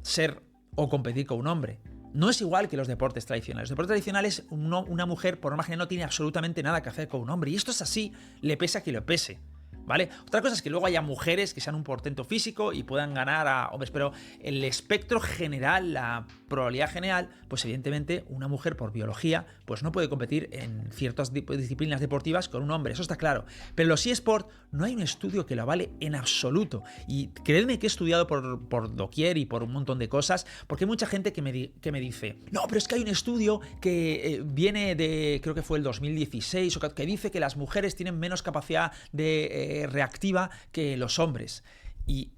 ser o competir con un hombre. No es igual que los deportes tradicionales. Los deportes tradicionales, una mujer, por norma general, no tiene absolutamente nada que hacer con un hombre. Y esto es así, le pese a quien le pese, ¿vale? Otra cosa es que luego haya mujeres que sean un portento físico y puedan ganar a hombres, pero el espectro general, la probabilidad general, pues evidentemente una mujer por biología pues no puede competir en ciertas disciplinas deportivas con un hombre, eso está claro. Pero en los eSports no hay un estudio que lo avale en absoluto. Y creedme que he estudiado por doquier y por un montón de cosas, porque hay mucha gente que me dice, no, pero es que hay un estudio que viene de, creo que fue el 2016, que dice que las mujeres tienen menos capacidad de reactiva que los hombres. Y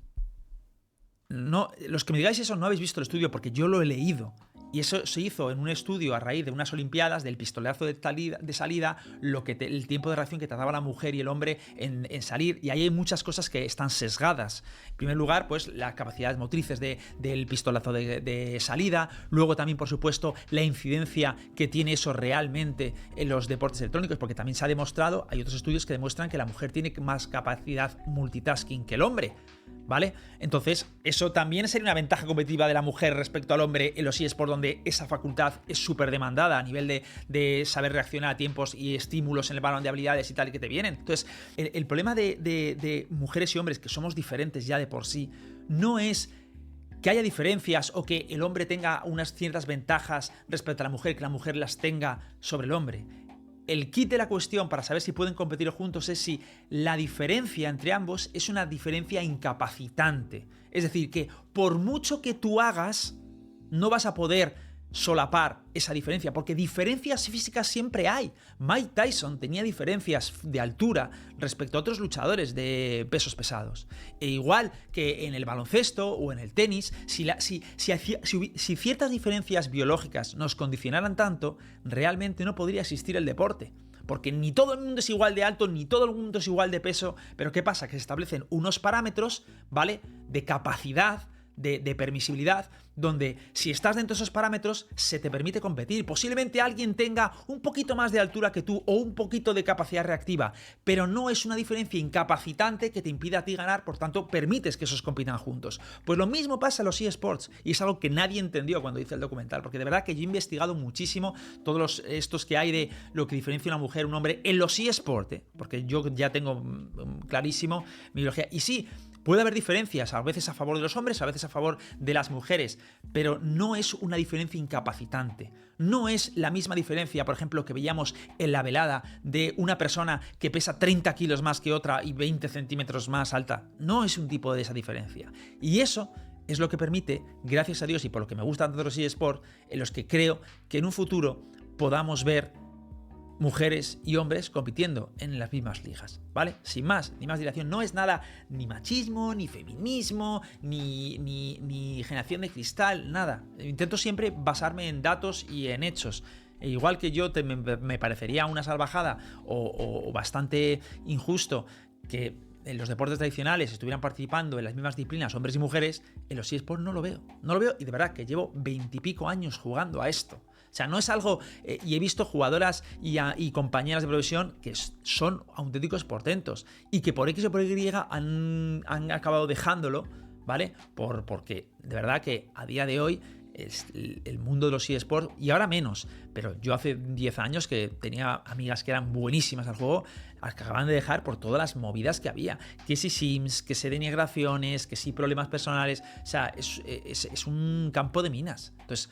no, los que me digáis eso no habéis visto el estudio, porque yo lo he leído. Y eso se hizo en un estudio a raíz de unas olimpiadas, del pistoletazo de salida, el tiempo de reacción que tardaba la mujer y el hombre en salir. Y ahí hay muchas cosas que están sesgadas. En primer lugar, pues las capacidades motrices del pistolazo de salida. Luego también, por supuesto, la incidencia que tiene eso realmente en los deportes electrónicos, porque también se ha demostrado, hay otros estudios que demuestran que la mujer tiene más capacidad multitasking que el hombre, ¿vale? Entonces, eso también sería una ventaja competitiva de la mujer respecto al hombre en los eSports, donde esa facultad es súper demandada a nivel de saber reaccionar a tiempos y estímulos en el balón de habilidades y tal que te vienen. Entonces, el problema de mujeres y hombres, que somos diferentes ya de por sí, no es que haya diferencias o que el hombre tenga unas ciertas ventajas respecto a la mujer, que la mujer las tenga sobre el hombre. El kit de la cuestión para saber si pueden competir juntos es si la diferencia entre ambos es una diferencia incapacitante. Es decir, que por mucho que tú hagas, no vas a poder solapar esa diferencia, porque diferencias físicas siempre hay. Mike Tyson tenía diferencias de altura respecto a otros luchadores de pesos pesados. E igual que en el baloncesto o en el tenis, si ciertas diferencias biológicas nos condicionaran tanto, realmente no podría existir el deporte. Porque ni todo el mundo es igual de alto, ni todo el mundo es igual de peso. Pero ¿qué pasa? Que se establecen unos parámetros, ¿vale?, de capacidad de permisibilidad, donde si estás dentro de esos parámetros se te permite competir. Posiblemente alguien tenga un poquito más de altura que tú o un poquito de capacidad reactiva, pero no es una diferencia incapacitante que te impida a ti ganar, por tanto permites que esos compitan juntos. Pues lo mismo pasa en los eSports, y es algo que nadie entendió cuando hice el documental, porque de verdad que yo he investigado muchísimo todos estos que hay de lo que diferencia una mujer, un hombre en los eSports, porque yo ya tengo clarísimo mi biología. Y sí, puede haber diferencias, a veces a favor de los hombres, a veces a favor de las mujeres, pero no es una diferencia incapacitante. No es la misma diferencia, por ejemplo, que veíamos en la velada de una persona que pesa 30 kilos más que otra y 20 centímetros más alta. No es un tipo de esa diferencia. Y eso es lo que permite, gracias a Dios y por lo que me gustan tanto los eSports, en los que creo que en un futuro podamos ver mujeres y hombres compitiendo en las mismas ligas, ¿vale? Sin más, ni más dilación. No es nada ni machismo, ni feminismo, ni generación de cristal, nada. Intento siempre basarme en datos y en hechos. E igual que yo me parecería una salvajada o bastante injusto que en los deportes tradicionales estuvieran participando en las mismas disciplinas hombres y mujeres, en los eSports no lo veo. No lo veo, y de verdad que llevo 20 y pico años jugando a esto. O sea, no es algo... y he visto jugadoras y compañeras de profesión que son auténticos portentos y que por X o por Y han acabado dejándolo, ¿vale? Porque de verdad que a día de hoy el mundo de los eSports, y ahora menos, pero yo hace 10 años que tenía amigas que eran buenísimas al juego, acababan de dejar por todas las movidas que había, que si sims, que si denigraciones, que si problemas personales. O sea, es un campo de minas. Entonces,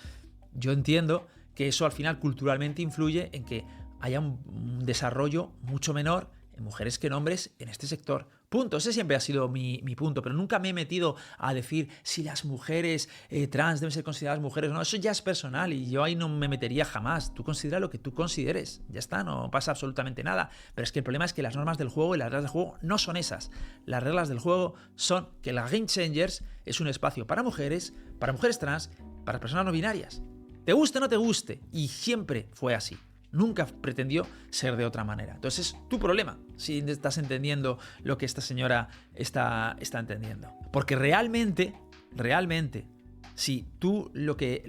yo entiendo que eso al final culturalmente influye en que haya un desarrollo mucho menor en mujeres que en hombres en este sector. Punto. Ese siempre ha sido mi punto, pero nunca me he metido a decir si las mujeres trans deben ser consideradas mujeres o no. Eso ya es personal y yo ahí no me metería jamás. Tú considera lo que tú consideres. Ya está, no pasa absolutamente nada. Pero es que el problema es que las normas del juego y las reglas del juego no son esas. Las reglas del juego son que la Game Changers es un espacio para mujeres trans, para personas no binarias. Te guste o no te guste. Y siempre fue así. Nunca pretendió ser de otra manera. Entonces es tu problema si estás entendiendo lo que esta señora está entendiendo. Porque realmente, si tú lo que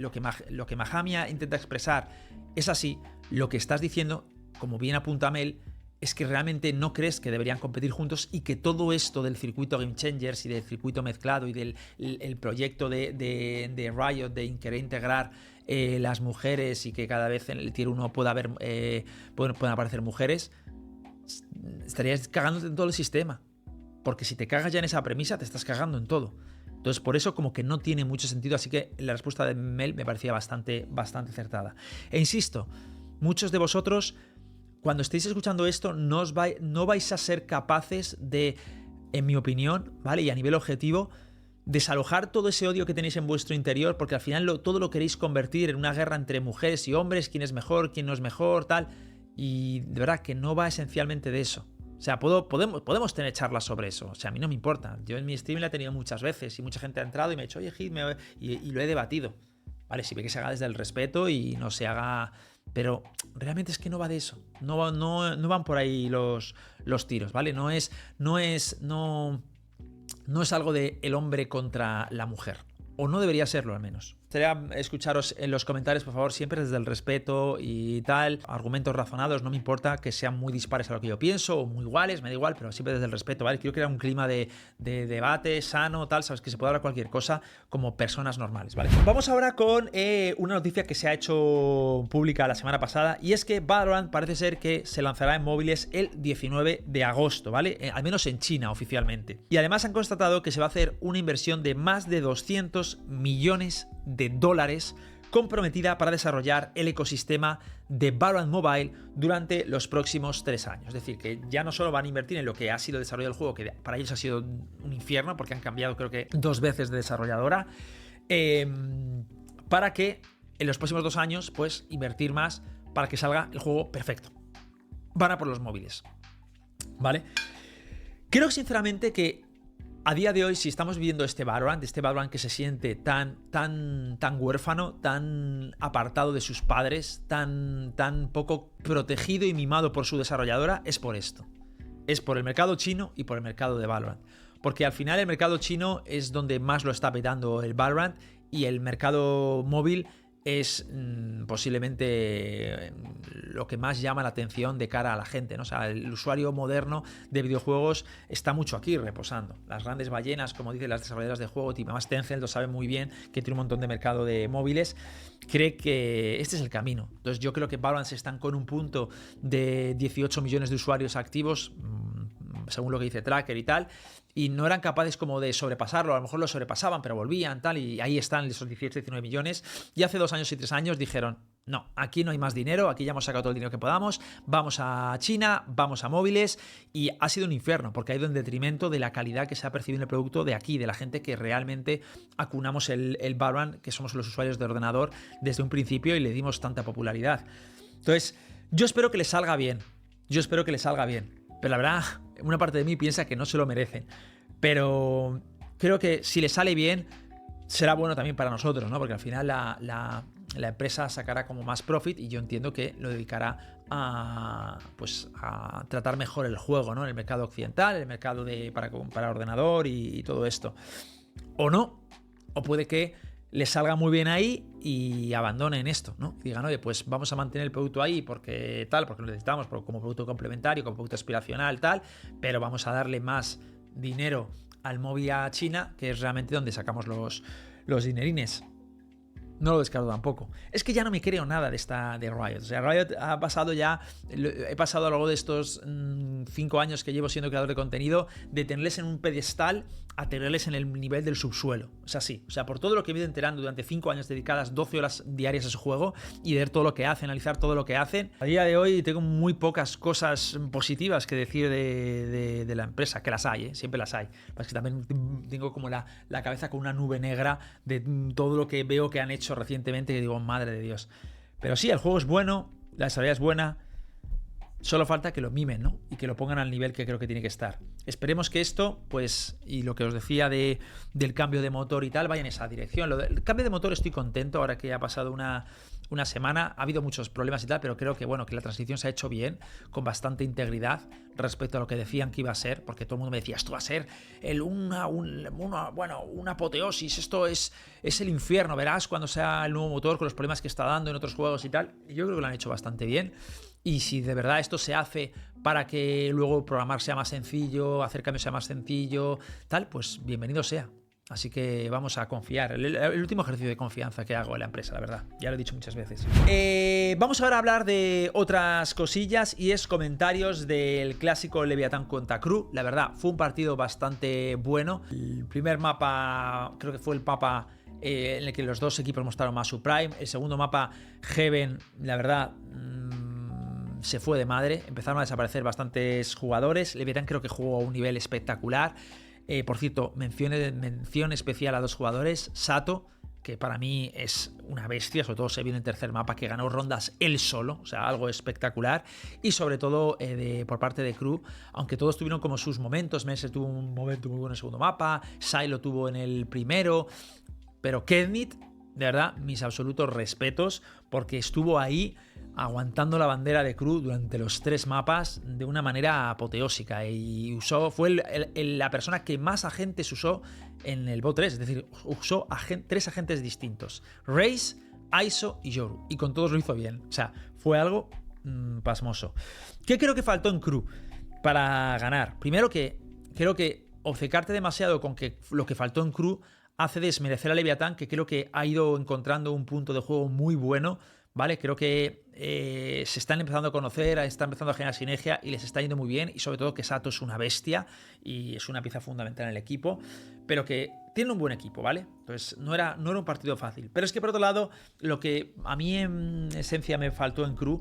Mahamia intenta expresar es así, lo que estás diciendo, como bien apunta Mel, es que realmente no crees que deberían competir juntos y que todo esto del circuito Game Changers y del circuito mezclado y del el proyecto de Riot de querer integrar las mujeres y que cada vez en el Tier 1 puedan aparecer mujeres, estarías cagándote en todo el sistema. Porque si te cagas ya en esa premisa, te estás cagando en todo. Entonces, por eso como que no tiene mucho sentido, así que la respuesta de Mel me parecía bastante acertada. E insisto, muchos de vosotros, cuando estéis escuchando esto, no vais a ser capaces de, en mi opinión, ¿vale? Y a nivel objetivo, desalojar todo ese odio que tenéis en vuestro interior, porque al final todo lo queréis convertir en una guerra entre mujeres y hombres, quién es mejor, quién no es mejor, tal. Y de verdad que no va esencialmente de eso. O sea, podemos tener charlas sobre eso. O sea, a mí no me importa. Yo en mi stream la he tenido muchas veces y mucha gente ha entrado y me ha dicho, oye, Hit, y lo he debatido. Vale, si ve que se haga desde el respeto y no se haga... Pero realmente es que no va de eso. No van por ahí los tiros, ¿vale? No es algo de el hombre contra la mujer. O no debería serlo, al menos. Me gustaría escucharos en los comentarios, por favor, siempre desde el respeto y tal. Argumentos razonados, no me importa que sean muy dispares a lo que yo pienso o muy iguales, me da igual, pero siempre desde el respeto, ¿vale? Quiero crear un clima de debate sano, tal, sabes, que se puede hablar cualquier cosa como personas normales, ¿vale? Vamos ahora con una noticia que se ha hecho pública la semana pasada, y es que Valorant parece ser que se lanzará en móviles el 19 de agosto, ¿vale? Al menos en China, oficialmente. Y además han constatado que se va a hacer una inversión de más de 200 millones de dólares comprometida para desarrollar el ecosistema de Valorant Mobile durante los próximos 3 años. Es decir, que ya no solo van a invertir en lo que ha sido el desarrollo del juego, que para ellos ha sido un infierno porque han cambiado creo que 2 veces de desarrolladora, para que en los próximos 2 años pues invertir más para que salga el juego perfecto. Van a por los móviles, ¿vale? Creo sinceramente que a día de hoy, si estamos viviendo este Valorant que se siente tan huérfano, tan apartado de sus padres, tan poco protegido y mimado por su desarrolladora, es por esto. Es por el mercado chino y por el mercado de Valorant. porque al final el mercado chino es donde más lo está petando el Valorant y el mercado móvil es posiblemente lo que más llama la atención de cara a la gente, ¿no? O sea, el usuario moderno de videojuegos está mucho aquí reposando. Las grandes ballenas, como dicen las desarrolladoras de juego, tipo más Tencent lo sabe muy bien, que tiene un montón de mercado de móviles, cree que este es el camino. Entonces yo creo que Valorant se estancó en un punto de 18 millones de usuarios activos, según lo que dice Tracker y tal, y no eran capaces como de sobrepasarlo, a lo mejor lo sobrepasaban, pero volvían, tal, y ahí están esos 18, 19 millones, y hace 2 años y 3 años dijeron, no, aquí no hay más dinero, aquí ya hemos sacado todo el dinero que podamos, vamos a China, vamos a móviles, y ha sido un infierno, porque ha ido en detrimento de la calidad que se ha percibido en el producto de aquí, de la gente que realmente acunamos el Valorant, que somos los usuarios de ordenador desde un principio y le dimos tanta popularidad. Entonces, yo espero que les salga bien, pero la verdad, una parte de mí piensa que no se lo merecen. Pero creo que si les sale bien, será bueno también para nosotros, ¿no? Porque al final la empresa sacará como más profit y yo entiendo que lo dedicará a tratar mejor el juego, ¿no? En el mercado occidental, el mercado para ordenador y todo esto. O no, o puede que les salga muy bien ahí y abandonen esto, ¿no? Digan, oye, pues vamos a mantener el producto ahí porque lo necesitamos como producto complementario, como producto aspiracional, tal, pero vamos a darle más dinero al móvil a China, que es realmente donde sacamos los dinerines. No lo descarto tampoco. Es que ya no me creo nada de Riot. O sea, Riot ha pasado ya... He pasado a lo largo de estos 5 años que llevo siendo creador de contenido de tenerles en un pedestal a tenerles en el nivel del subsuelo. O sea, sí. O sea, por todo lo que me he ido enterando durante 5 años dedicadas 12 horas diarias a su juego y ver todo lo que hacen, analizar todo lo que hacen. A día de hoy tengo muy pocas cosas positivas que decir de la empresa, que las hay, siempre las hay. Es que también tengo como la cabeza con una nube negra de todo lo que veo que han hecho recientemente, que digo, madre de Dios. Pero sí, el juego es bueno, la desarrollo es buena, solo falta que lo mimen, ¿no? Y que lo pongan al nivel que creo que tiene que estar. Esperemos que esto, pues, y lo que os decía del cambio de motor y tal, vaya en esa dirección. El cambio de motor estoy contento ahora que ha pasado una semana. Ha habido muchos problemas y tal, pero creo que, bueno, que la transición se ha hecho bien, con bastante integridad respecto a lo que decían que iba a ser, porque todo el mundo me decía, esto va a ser una apoteosis, esto es el infierno, verás cuando sea el nuevo motor con los problemas que está dando en otros juegos y tal. Y yo creo que lo han hecho bastante bien. Y si de verdad esto se hace para que luego programar sea más sencillo, hacer cambios sea más sencillo, tal, pues bienvenido sea. Así que vamos a confiar. El último ejercicio de confianza que hago en la empresa, la verdad. Ya lo he dicho muchas veces. Vamos ahora a hablar de otras cosillas y es comentarios del clásico Leviatán contra Crew. La verdad, fue un partido bastante bueno. El primer mapa, creo que fue el mapa en el que los dos equipos mostraron más su prime. El segundo mapa, Heaven, la verdad... se fue de madre, empezaron a desaparecer bastantes jugadores. Leviatán creo que jugó a un nivel espectacular. Por cierto, mención especial a 2 jugadores. Sato, que para mí es una bestia, sobre todo se vio en el tercer mapa, que ganó rondas él solo, o sea, algo espectacular. Y sobre todo por parte de Crew, aunque todos tuvieron como sus momentos. Mese tuvo un momento muy bueno en el segundo mapa, Sai lo tuvo en el primero, pero Kednit, de verdad, mis absolutos respetos, porque estuvo ahí aguantando la bandera de Crew durante los 3 mapas de una manera apoteósica y fue la persona que más agentes usó en el bot 3, es decir, usó 3 agentes distintos, Raze, ISO y Yoru, y con todos lo hizo bien, o sea, fue algo pasmoso. ¿Qué creo que faltó en Crew para ganar? Primero que creo que obcecarte demasiado con lo que faltó en Crew hace desmerecer a Leviatán, que creo que ha ido encontrando un punto de juego muy bueno, ¿vale? Creo que se están empezando a conocer, están empezando a generar sinergia y les está yendo muy bien, y sobre todo que Sato es una bestia y es una pieza fundamental en el equipo, pero que tiene un buen equipo, ¿vale? Entonces no era un partido fácil. Pero es que por otro lado, lo que a mí en esencia me faltó en Crew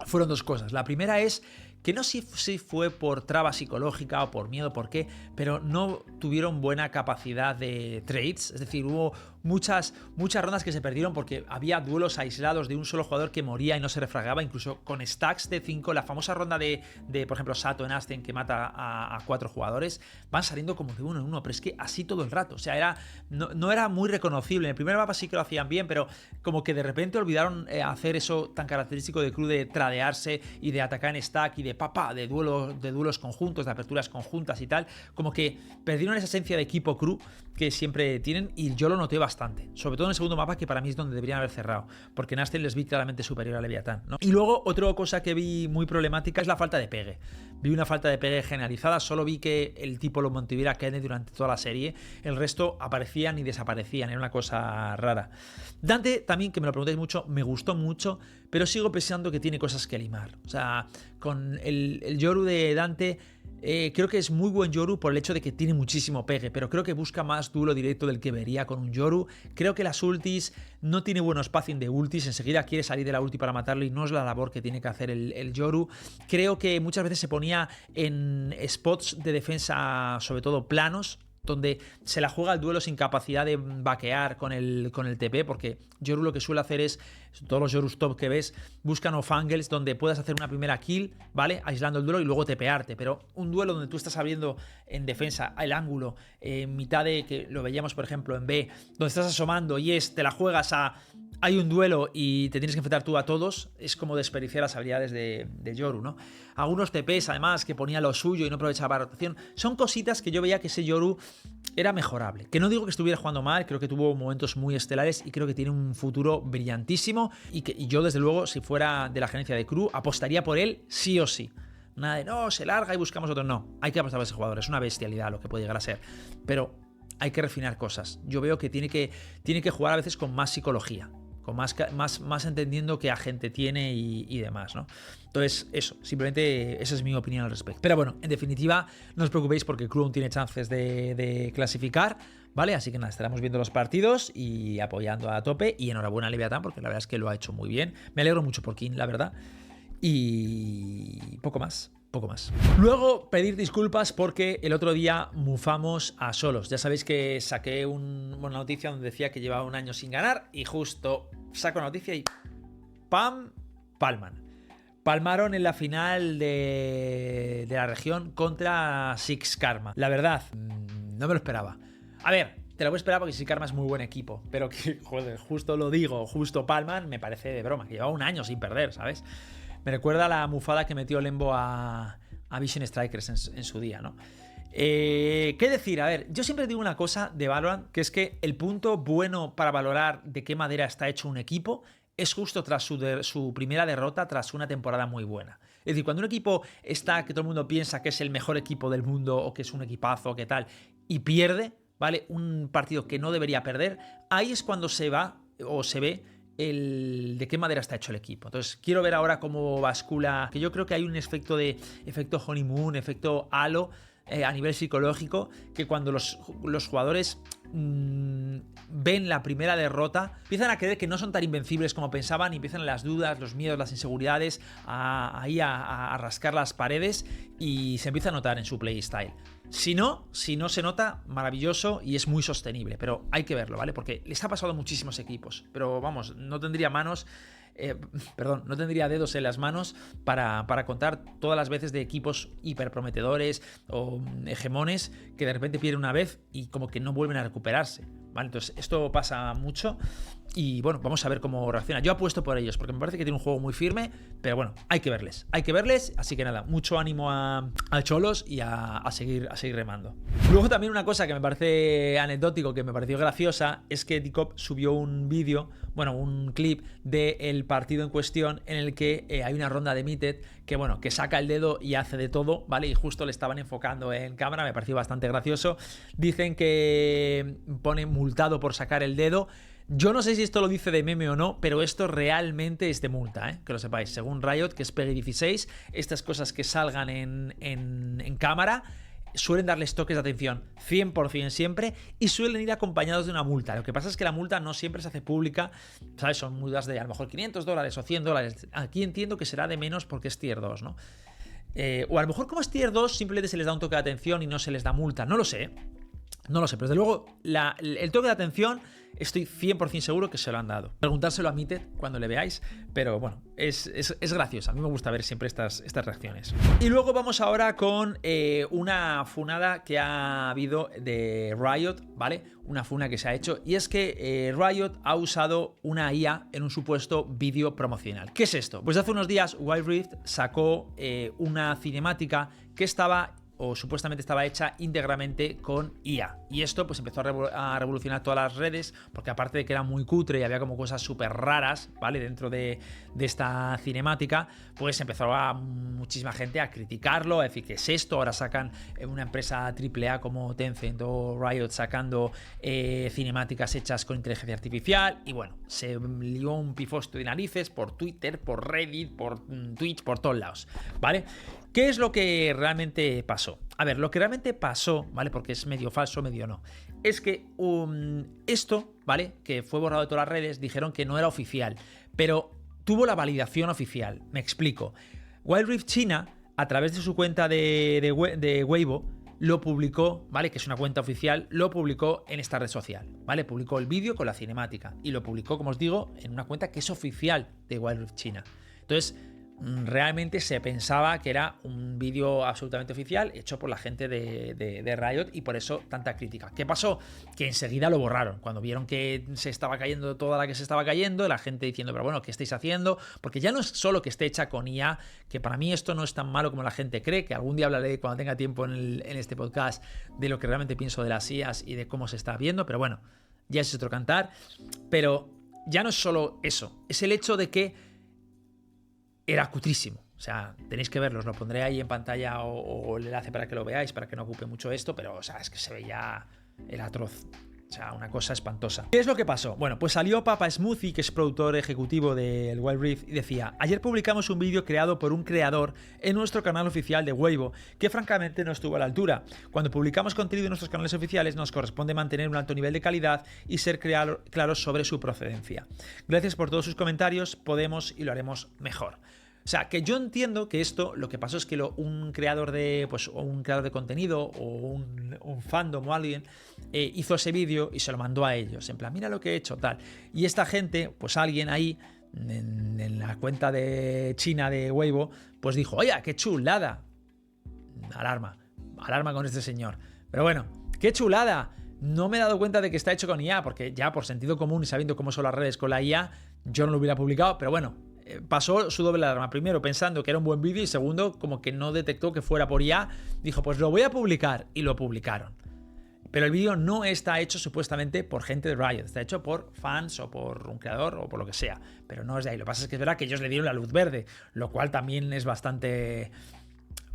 fueron 2 cosas. La primera es que no sé si fue por traba psicológica o por miedo, por qué, pero no tuvieron buena capacidad de trades. Es decir, hubo muchas rondas que se perdieron porque había duelos aislados de un solo jugador que moría y no se refragaba, incluso con stacks de 5, la famosa ronda de por ejemplo, Sato en Aston que mata a 4 jugadores, van saliendo como de uno en uno, pero es que así todo el rato, o sea, no era muy reconocible. En el primer mapa sí que lo hacían bien, pero como que de repente olvidaron hacer eso tan característico de Crew de tradearse y de atacar en stack y de duelos conjuntos, de aperturas conjuntas y tal, como que perdieron esa esencia de equipo Crew que siempre tienen, y yo lo noté bastante, sobre todo en el segundo mapa, que para mí es donde deberían haber cerrado, porque en Aston les vi claramente superior a Leviatán, ¿no? Y luego otra cosa que vi muy problemática es la falta de pegue. Vi una falta de pegue generalizada, solo vi que el tipo lo mantuviera Kenneth durante toda la serie, el resto aparecían y desaparecían, era una cosa rara. Dante también, que me lo preguntáis mucho, me gustó mucho, pero sigo pensando que tiene cosas que limar. O sea, con el Yoru de Dante, creo que es muy buen Yoru por el hecho de que tiene muchísimo pegue, pero creo que busca más duelo directo del que vería con un Yoru. Creo que las ultis no tiene buen spacing de ultis, enseguida quiere salir de la ulti para matarlo y no es la labor que tiene que hacer el Yoru. Creo que muchas veces se ponía en spots de defensa, sobre todo planos, donde se la juega el duelo sin capacidad de vaquear con el TP, porque Yoru lo que suele hacer es, todos los Yorus top que ves, buscan off-angles donde puedas hacer una primera kill, ¿vale? Aislando el duelo y luego tepearte, pero un duelo donde tú estás abriendo en defensa el ángulo, en mitad de, que lo veíamos por ejemplo en B, donde estás asomando y te la juegas a... Hay un duelo y te tienes que enfrentar tú a todos, es como desperdiciar las habilidades de Yoru, ¿no? Algunos TPs, además, que ponía lo suyo y no aprovechaba la rotación. Son cositas que yo veía que ese Yoru era mejorable. Que no digo que estuviera jugando mal, creo que tuvo momentos muy estelares y creo que tiene un futuro brillantísimo y yo, desde luego, si fuera de la gerencia de Crew, apostaría por él sí o sí. Nada de, no, se larga y buscamos otro. No, hay que apostar por ese jugador, es una bestialidad lo que puede llegar a ser. Pero hay que refinar cosas. Yo veo que tiene que jugar a veces con más psicología, con más entendiendo qué agente tiene y demás, ¿no? Entonces, eso, simplemente esa es mi opinión al respecto. Pero bueno, en definitiva, no os preocupéis porque Crew tiene chances de clasificar, ¿vale? Así que nada, estaremos viendo los partidos y apoyando a tope. Y enhorabuena a Leviatán, porque la verdad es que lo ha hecho muy bien. Me alegro mucho por King, la verdad. Y poco más. Luego, pedir disculpas porque el otro día mufamos a Solos. Ya sabéis que saqué una noticia donde decía que llevaba un año sin ganar y justo saco noticia y ¡pam! Palmaron en la final de la región contra Six Karma. La verdad, no me lo esperaba. A ver, te lo voy a esperar porque Six Karma es muy buen equipo, pero que, joder, justo palman, me parece de broma, que llevaba un año sin perder, ¿sabes? Me recuerda a la mufada que metió Lembo a Vision Strikers en su día, ¿no? ¿Qué decir? A ver, yo siempre digo una cosa de Valorant, que es que el punto bueno para valorar de qué madera está hecho un equipo es justo tras su primera derrota, tras una temporada muy buena. Es decir, cuando un equipo está, que todo el mundo piensa que es el mejor equipo del mundo o que es un equipazo, que tal, y pierde, ¿vale? Un partido que no debería perder, ahí es cuando se va o se ve de qué madera está hecho el equipo. Entonces quiero ver ahora cómo bascula, que yo creo que hay un efecto honeymoon, efecto halo a nivel psicológico, que cuando los jugadores ven la primera derrota, empiezan a creer que no son tan invencibles como pensaban y empiezan las dudas, los miedos, las inseguridades a rascar las paredes y se empieza a notar en su playstyle. Si no se nota, maravilloso y es muy sostenible, pero hay que verlo, ¿vale? Porque les ha pasado a muchísimos equipos, pero vamos, no tendría dedos en las manos para contar todas las veces de equipos hiperprometedores o hegemones que de repente pierden una vez y como que no vuelven a recuperarse, ¿vale? Entonces esto pasa mucho y bueno, vamos a ver cómo reacciona. Yo apuesto por ellos porque me parece que tiene un juego muy firme, pero bueno, hay que verles, así que nada, mucho ánimo a Cholos y a seguir remando. Luego también una cosa que me parece anecdótico, que me pareció graciosa, es que Dicop subió un vídeo, un clip del partido en cuestión en el que hay una ronda de Mitted que saca el dedo y hace de todo, ¿vale? Y justo le estaban enfocando en cámara, me pareció bastante gracioso. Dicen que pone multado por sacar el dedo. Yo no sé si esto lo dice de meme o no, pero esto realmente es de multa, que lo sepáis. Según Riot, que es PEGI 16, estas cosas que salgan en cámara suelen darles toques de atención 100% siempre y suelen ir acompañados de una multa. Lo que pasa es que la multa no siempre se hace pública, ¿sabes? Son multas de a lo mejor $500 o $100. Aquí entiendo que será de menos porque es tier 2, ¿no? O a lo mejor como es tier 2 simplemente se les da un toque de atención y no se les da multa, no lo sé. No lo sé, pero desde luego el toque de atención estoy 100% seguro que se lo han dado. Preguntárselo a Mited cuando le veáis, pero bueno, es gracioso. A mí me gusta ver siempre estas reacciones. Y luego vamos ahora con una funada que ha habido de Riot, ¿vale? Una funa que se ha hecho, y es que Riot ha usado una IA en un supuesto vídeo promocional. ¿Qué es esto? Pues hace unos días Wild Rift sacó una cinemática que estaba o supuestamente estaba hecha íntegramente con IA. Y esto pues empezó a revolucionar todas las redes, porque aparte de que era muy cutre y había como cosas súper raras, ¿vale? Dentro de esta cinemática, pues empezó muchísima gente a criticarlo, a decir, ¿qué es esto? Ahora sacan una empresa AAA como Tencent o Riot sacando cinemáticas hechas con inteligencia artificial, y bueno, se lió un pifosto de narices por Twitter, por Reddit, por Twitch, por todos lados, ¿vale? ¿Qué es lo que realmente pasó? A ver, lo que realmente pasó, ¿vale? Porque es medio falso, medio no. Es que esto, ¿vale? Que fue borrado de todas las redes, dijeron que no era oficial, pero tuvo la validación oficial. Me explico. Wild Rift China, a través de su cuenta de Weibo, lo publicó, ¿vale? Que es una cuenta oficial, lo publicó en esta red social, ¿vale? Publicó el vídeo con la cinemática y lo publicó, como os digo, en una cuenta que es oficial de Wild Rift China. Entonces, realmente se pensaba que era un vídeo absolutamente oficial hecho por la gente de Riot, y por eso tanta crítica. ¿Qué pasó? Que enseguida lo borraron cuando vieron que se estaba cayendo toda la que se estaba cayendo, la gente diciendo, pero bueno, ¿qué estáis haciendo? Porque ya no es solo que esté hecha con IA, que para mí esto no es tan malo como la gente cree, que algún día hablaré cuando tenga tiempo en este podcast de lo que realmente pienso de las IAs y de cómo se está viendo, pero bueno, ya es otro cantar. Pero ya no es solo eso, es el hecho de que era cutrísimo. O sea, tenéis que verlo, os lo pondré ahí en pantalla o el enlace para que lo veáis, para que no ocupe mucho esto, pero o sea, es que se veía el atroz. O sea, una cosa espantosa. ¿Qué es lo que pasó? Bueno, pues salió Papa Smoothie, que es productor ejecutivo del Wild Rift, y decía: ayer publicamos un vídeo creado por un creador en nuestro canal oficial de Weibo, que francamente no estuvo a la altura. Cuando publicamos contenido en nuestros canales oficiales, nos corresponde mantener un alto nivel de calidad y ser claros sobre su procedencia. Gracias por todos sus comentarios, podemos y lo haremos mejor. O sea, que yo entiendo que esto, lo que pasó es que un creador de contenido o un fandom o alguien hizo ese vídeo y se lo mandó a ellos, en plan, mira lo que he hecho, tal. Y esta gente, pues alguien ahí, en la cuenta de China de Weibo, pues dijo, oye, qué chulada. Alarma con este señor. Pero bueno, qué chulada. No me he dado cuenta de que está hecho con IA, porque ya por sentido común y sabiendo cómo son las redes con la IA, yo no lo hubiera publicado, pero bueno, pasó su doble alarma. Primero pensando que era un buen vídeo y segundo como que no detectó que fuera por IA. Dijo, pues lo voy a publicar, y lo publicaron. Pero el vídeo no está hecho supuestamente por gente de Riot, está hecho por fans o por un creador o por lo que sea, pero no es de ahí. Lo que pasa es que es verdad que ellos le dieron la luz verde, lo cual también es bastante,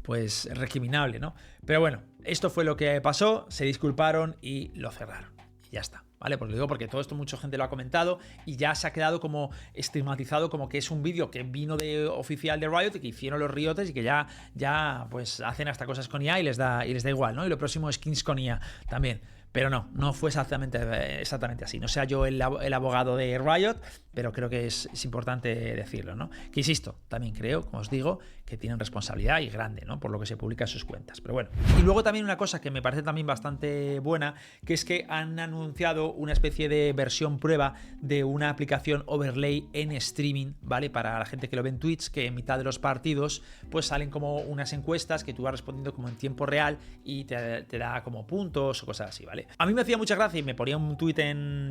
pues, recriminable, ¿no? Pero bueno, esto fue lo que pasó, se disculparon y lo cerraron. Y ya está. ¿Vale? Porque lo digo porque todo esto mucha gente lo ha comentado y ya se ha quedado como estigmatizado como que es un vídeo que vino de oficial de Riot y que hicieron los riotes y que ya pues hacen hasta cosas con IA y les da igual, ¿no? Y lo próximo es skins con IA también. Pero no fue exactamente así. No sea yo el abogado de Riot, pero creo que es importante decirlo, ¿no? Que insisto, también creo, como os digo, que tienen responsabilidad y grande, ¿no? Por lo que se publica en sus cuentas. Pero bueno. Y luego también una cosa que me parece también bastante buena, que es que han anunciado una especie de versión prueba de una aplicación overlay en streaming, ¿vale? Para la gente que lo ve en Twitch, que en mitad de los partidos pues salen como unas encuestas que tú vas respondiendo como en tiempo real y te da como puntos o cosas así, ¿vale? A mí me hacía mucha gracia y me ponía un tweet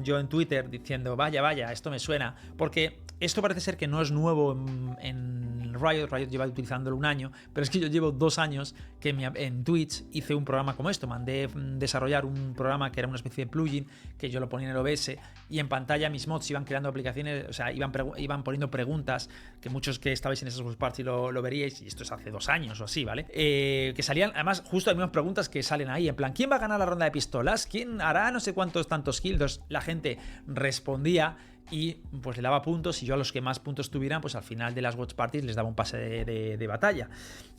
yo en Twitter diciendo, vaya, esto me suena, porque esto parece ser que no es nuevo en Riot. Riot lleva utilizándolo un año, pero es que yo llevo 2 años que en Twitch hice un programa como esto, mandé desarrollar un programa que era una especie de plugin que yo lo ponía en el OBS y en pantalla mis mods iban creando aplicaciones, o sea, iban poniendo preguntas que muchos que estabais en esos parties lo veríais, y esto es hace 2 años o así, ¿vale? Que salían, además, justo las mismas preguntas que salen ahí, en plan, ¿quién va a ganar la ronda de pistolas? ¿Quién hará no sé cuántos tantos kills? La gente respondía y pues le daba puntos, y yo a los que más puntos tuvieran, pues al final de las watch parties les daba un pase de batalla.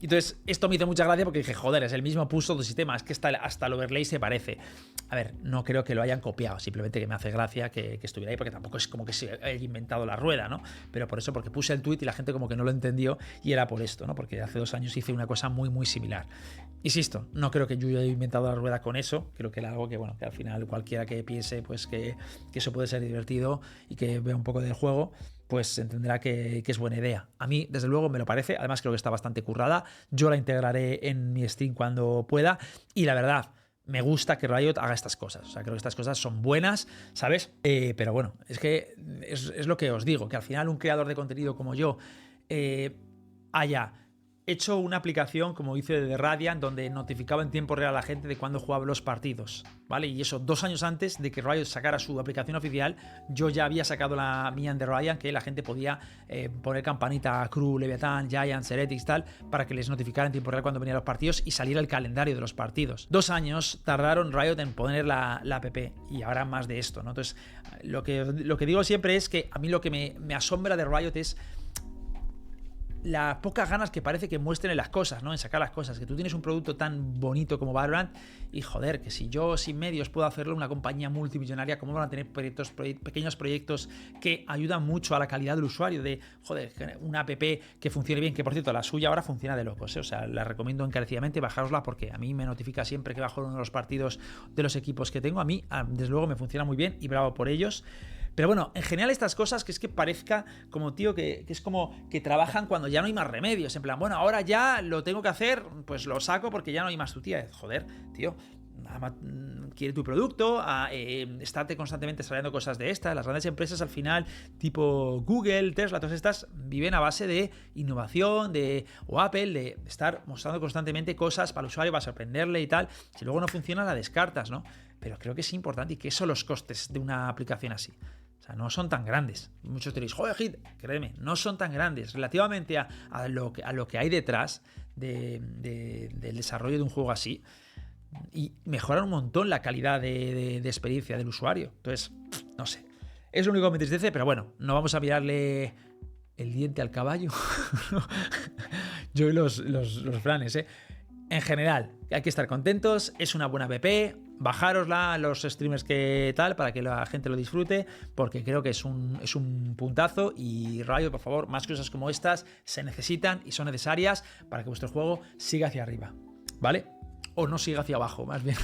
Entonces esto me hizo mucha gracia porque dije, joder, es el mismo puzzle de sistema, es que hasta el overlay se parece. A ver, no creo que lo hayan copiado, simplemente que me hace gracia que estuviera ahí, porque tampoco es como que se haya inventado la rueda, ¿no? Pero por eso, porque puse el tweet y la gente como que no lo entendió, y era por esto, ¿no? Porque hace 2 años hice una cosa muy, muy similar. Insisto, no creo que yo haya inventado la rueda con eso, creo que era algo que, bueno, que al final cualquiera que piense pues que eso puede ser divertido y que vea un poco del juego, pues entenderá que es buena idea. A mí, desde luego, me lo parece. Además, creo que está bastante currada. Yo la integraré en mi stream cuando pueda. Y la verdad, me gusta que Riot haga estas cosas. O sea, creo que estas cosas son buenas, ¿sabes? Pero bueno, es que es lo que os digo, que al final un creador de contenido como yo haya hecho una aplicación, como hice de Radiant, donde notificaba en tiempo real a la gente de cuándo jugaba los partidos, ¿vale? Y eso 2 años antes de que Riot sacara su aplicación oficial, yo ya había sacado la mía en The Radiant, que la gente podía poner campanita, Crew, Leviathan, Giants, Heretics, tal, para que les notificara en tiempo real cuando venían los partidos y saliera el calendario de los partidos. 2 años tardaron Riot en poner la app, y ahora más de esto, ¿no? Entonces, lo que digo siempre es que a mí lo que me asombra de Riot es las pocas ganas que parece que muestren en las cosas, ¿no? En sacar las cosas. Que tú tienes un producto tan bonito como Valorant y, joder, que si yo sin medios puedo hacerlo, una compañía multimillonaria, ¿cómo van a tener pequeños proyectos que ayudan mucho a la calidad del usuario? De, joder, una app que funcione bien, que por cierto, la suya ahora funciona de locos, ¿eh? O sea, la recomiendo encarecidamente, bajárosla, porque a mí me notifica siempre que bajo uno de los partidos de los equipos que tengo. A mí, desde luego, me funciona muy bien y bravo por ellos. Pero bueno, en general estas cosas que es que parezca como, tío, que es como que trabajan cuando ya no hay más remedios. En plan, bueno, ahora ya lo tengo que hacer, pues lo saco porque ya no hay más tu tía. Joder, tío, quiere tu producto, estate constantemente saliendo cosas de estas. Las grandes empresas al final, tipo Google, Tesla, todas estas, viven a base de innovación, o Apple, de estar mostrando constantemente cosas para el usuario, para sorprenderle y tal. Si luego no funciona, la descartas, ¿no? Pero creo que es importante, y que son los costes de una aplicación así. O sea, no son tan grandes. Muchos diréis, joder, Hit, créeme, no son tan grandes. Relativamente a lo que hay detrás del desarrollo de un juego así. Y mejoran un montón la calidad de experiencia del usuario. Entonces, no sé. Es lo único que me entristece, pero bueno, no vamos a mirarle el diente al caballo. Yo y los planes, ¿eh? En general, hay que estar contentos, es una buena app, bajárosla a los streamers que tal, para que la gente lo disfrute, porque creo que es un puntazo. Y Riot, por favor, más cosas como estas se necesitan y son necesarias para que vuestro juego siga hacia arriba, ¿vale? O no siga hacia abajo, más bien.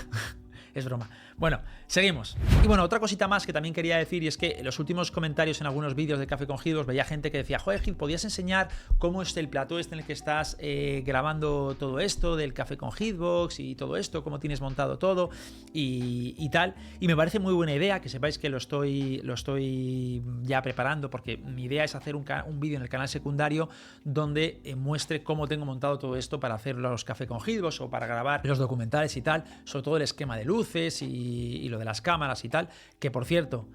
Es broma. Bueno, seguimos. Y bueno, otra cosita más que también quería decir, y es que en los últimos comentarios en algunos vídeos de Café con Hitbox veía gente que decía, joder, Gil, ¿podías enseñar cómo es el plató en el que estás grabando todo esto del Café con Hitbox y todo esto, cómo tienes montado todo y tal? Y me parece muy buena idea, que sepáis que lo estoy ya preparando, porque mi idea es hacer un vídeo en el canal secundario donde muestre cómo tengo montado todo esto para hacer los Café con Hitbox o para grabar los documentales y tal, sobre todo el esquema de luces y lo de las cámaras y tal, que por cierto,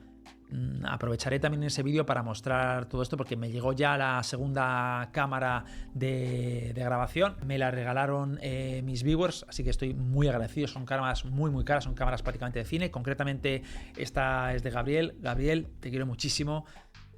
aprovecharé también ese vídeo para mostrar todo esto, porque me llegó ya la segunda cámara de grabación, me la regalaron mis viewers, así que estoy muy agradecido. Son cámaras muy muy caras, son cámaras prácticamente de cine. Concretamente esta es de Gabriel. Gabriel, te quiero muchísimo.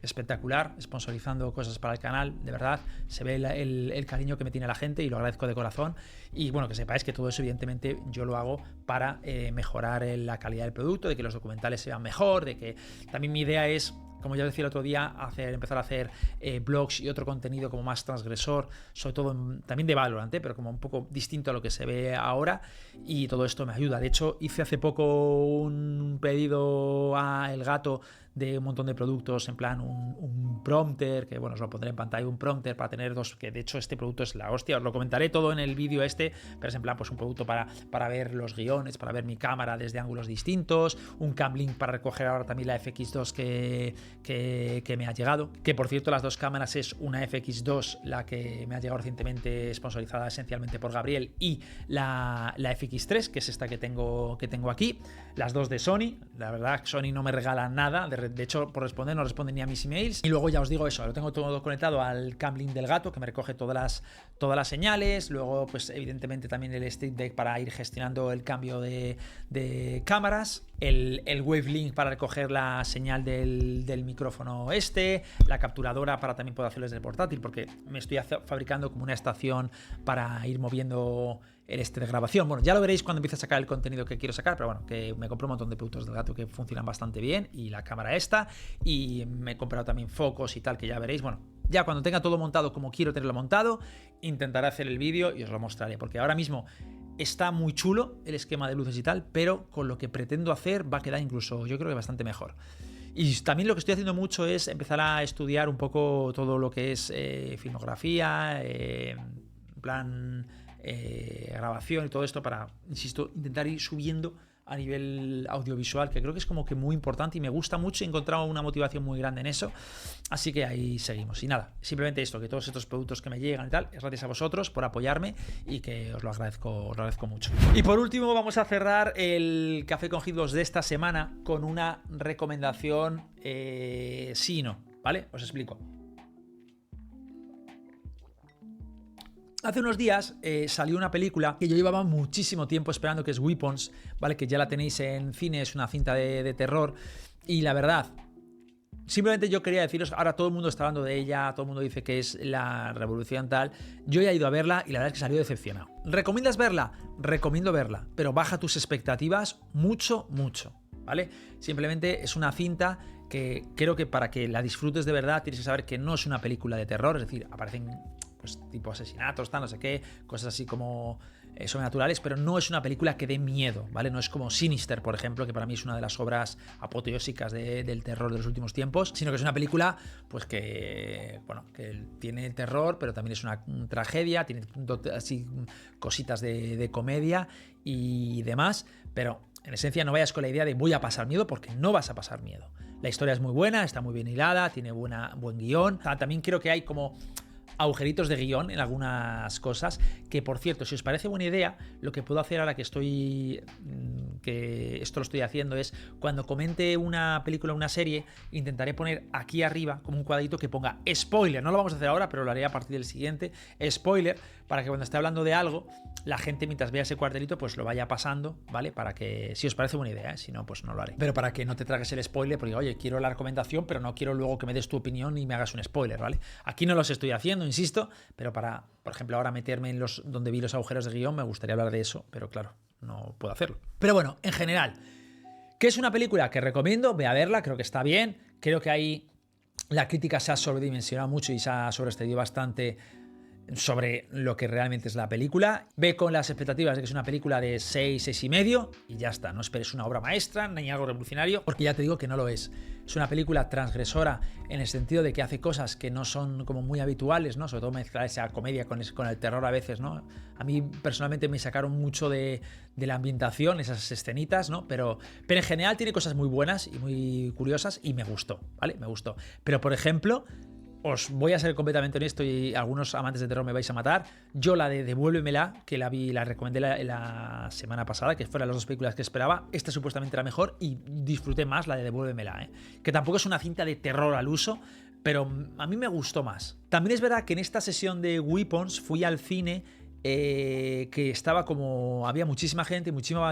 Espectacular, sponsorizando cosas para el canal, de verdad, se ve el cariño que me tiene la gente y lo agradezco de corazón. Y bueno, que sepáis que todo eso evidentemente yo lo hago para mejorar la calidad del producto, de que los documentales sean mejor, de que también mi idea es, como ya decía el otro día, empezar a hacer blogs y otro contenido como más transgresor, sobre todo también de Valorant, pero como un poco distinto a lo que se ve ahora, y todo esto me ayuda. De hecho, hice hace poco un pedido a El Gato de un montón de productos, en plan un prompter, que bueno, os lo pondré en pantalla, un prompter para tener dos, que de hecho este producto es la hostia, os lo comentaré todo en el vídeo pero es en plan pues un producto para ver los guiones, para ver mi cámara desde ángulos distintos, un Camlink para recoger ahora también la FX2 que me ha llegado, que por cierto las dos cámaras es una FX2, la que me ha llegado recientemente, sponsorizada esencialmente por Gabriel, y la FX3, que es esta que tengo aquí, las dos de Sony. La verdad, Sony no me regala nada, de hecho, por responder no responde ni a mis emails. Y luego ya os digo eso, lo tengo todo conectado al Camlink del Gato, que me recoge todas las señales. Luego, pues evidentemente también el Stream Deck para ir gestionando el cambio de cámaras. el Wavelink para recoger la señal del micrófono la capturadora para también poder hacerlo desde el portátil, porque me estoy fabricando como una estación para ir moviendo el de grabación. Bueno, ya lo veréis cuando empiece a sacar el contenido que quiero sacar, pero bueno, que me compré un montón de productos del gato que funcionan bastante bien, y la cámara y me he comprado también focos y tal, que ya veréis. Bueno, ya cuando tenga todo montado como quiero tenerlo montado, intentaré hacer el vídeo y os lo mostraré, porque ahora mismo está muy chulo el esquema de luces y tal, pero con lo que pretendo hacer va a quedar incluso, yo creo que bastante mejor. Y también lo que estoy haciendo mucho es empezar a estudiar un poco todo lo que es filmografía, plan grabación y todo esto para, insisto, intentar ir subiendo a nivel audiovisual, que creo que es como que muy importante y me gusta mucho. He encontrado una motivación muy grande en eso, así que ahí seguimos. Y nada, simplemente esto, que todos estos productos que me llegan y tal, es gracias a vosotros por apoyarme y que os lo agradezco mucho. Y por último vamos a cerrar el Café con Hitbox de esta semana con una recomendación sí y no, ¿vale? Os explico. Hace unos días salió una película que yo llevaba muchísimo tiempo esperando, que es Weapons, ¿vale? Que ya la tenéis en cine, es una cinta de terror. Y la verdad, simplemente yo quería deciros, ahora todo el mundo está hablando de ella, todo el mundo dice que es la revolución tal. Yo ya he ido a verla y la verdad es que salió decepcionado. ¿Recomiendas verla? Recomiendo verla, pero baja tus expectativas mucho, ¿vale? Simplemente es una cinta que creo que para que la disfrutes de verdad tienes que saber que no es una película de terror, es decir, aparecen pues tipo asesinatos, tal, no sé qué, cosas así como sobrenaturales, pero no es una película que dé miedo, ¿vale? No es como Sinister, por ejemplo, que para mí es una de las obras apoteósicas del terror de los últimos tiempos, sino que es una película pues que, bueno, que tiene terror, pero también es una tragedia, tiene así cositas de comedia y demás, pero en esencia no vayas con la idea de voy a pasar miedo, porque no vas a pasar miedo. La historia es muy buena, está muy bien hilada, tiene buen guión. También creo que hay como agujeritos de guión en algunas cosas, que por cierto, si os parece buena idea, lo que puedo hacer ahora que esto lo estoy haciendo es, cuando comente una película o una serie, intentaré poner aquí arriba como un cuadrito que ponga spoiler. No lo vamos a hacer ahora, pero lo haré a partir del siguiente, spoiler, para que cuando esté hablando de algo, la gente mientras vea ese cuadrito pues lo vaya pasando, ¿vale? Para que, si os parece buena idea, si no, pues no lo haré. Pero para que no te tragues el spoiler, porque oye, quiero la recomendación, pero no quiero luego que me des tu opinión y me hagas un spoiler, ¿vale? Aquí no los estoy haciendo, insisto, pero para, por ejemplo, ahora meterme en donde vi los agujeros de guión, me gustaría hablar de eso, pero claro, no puedo hacerlo. Pero bueno, en general, ¿qué es una película que recomiendo? Ve a verla, creo que está bien, creo que ahí la crítica se ha sobredimensionado mucho y se ha sobreextendido bastante sobre lo que realmente es la película. Ve con las expectativas de que es una película de 6,5 y ya está. No esperes una obra maestra ni algo revolucionario, porque ya te digo que no lo es. Es una película transgresora en el sentido de que hace cosas que no son como muy habituales, ¿no? Sobre todo mezclar esa comedia con el terror a veces, ¿no? A mí personalmente me sacaron mucho de la ambientación, esas escenitas, ¿no? Pero en general tiene cosas muy buenas y muy curiosas y me gustó, ¿vale? Me gustó. Pero por ejemplo, os voy a ser completamente honesto y algunos amantes de terror me vais a matar. Yo la de Devuélvemela, que la recomendé la semana pasada, que fueron las dos películas que esperaba, esta supuestamente era mejor y disfruté más la de Devuélvemela, ¿eh? Que tampoco es una cinta de terror al uso, pero a mí me gustó más. También es verdad que en esta sesión de Weapons fui al cine que estaba como, había muchísima gente, muchísimo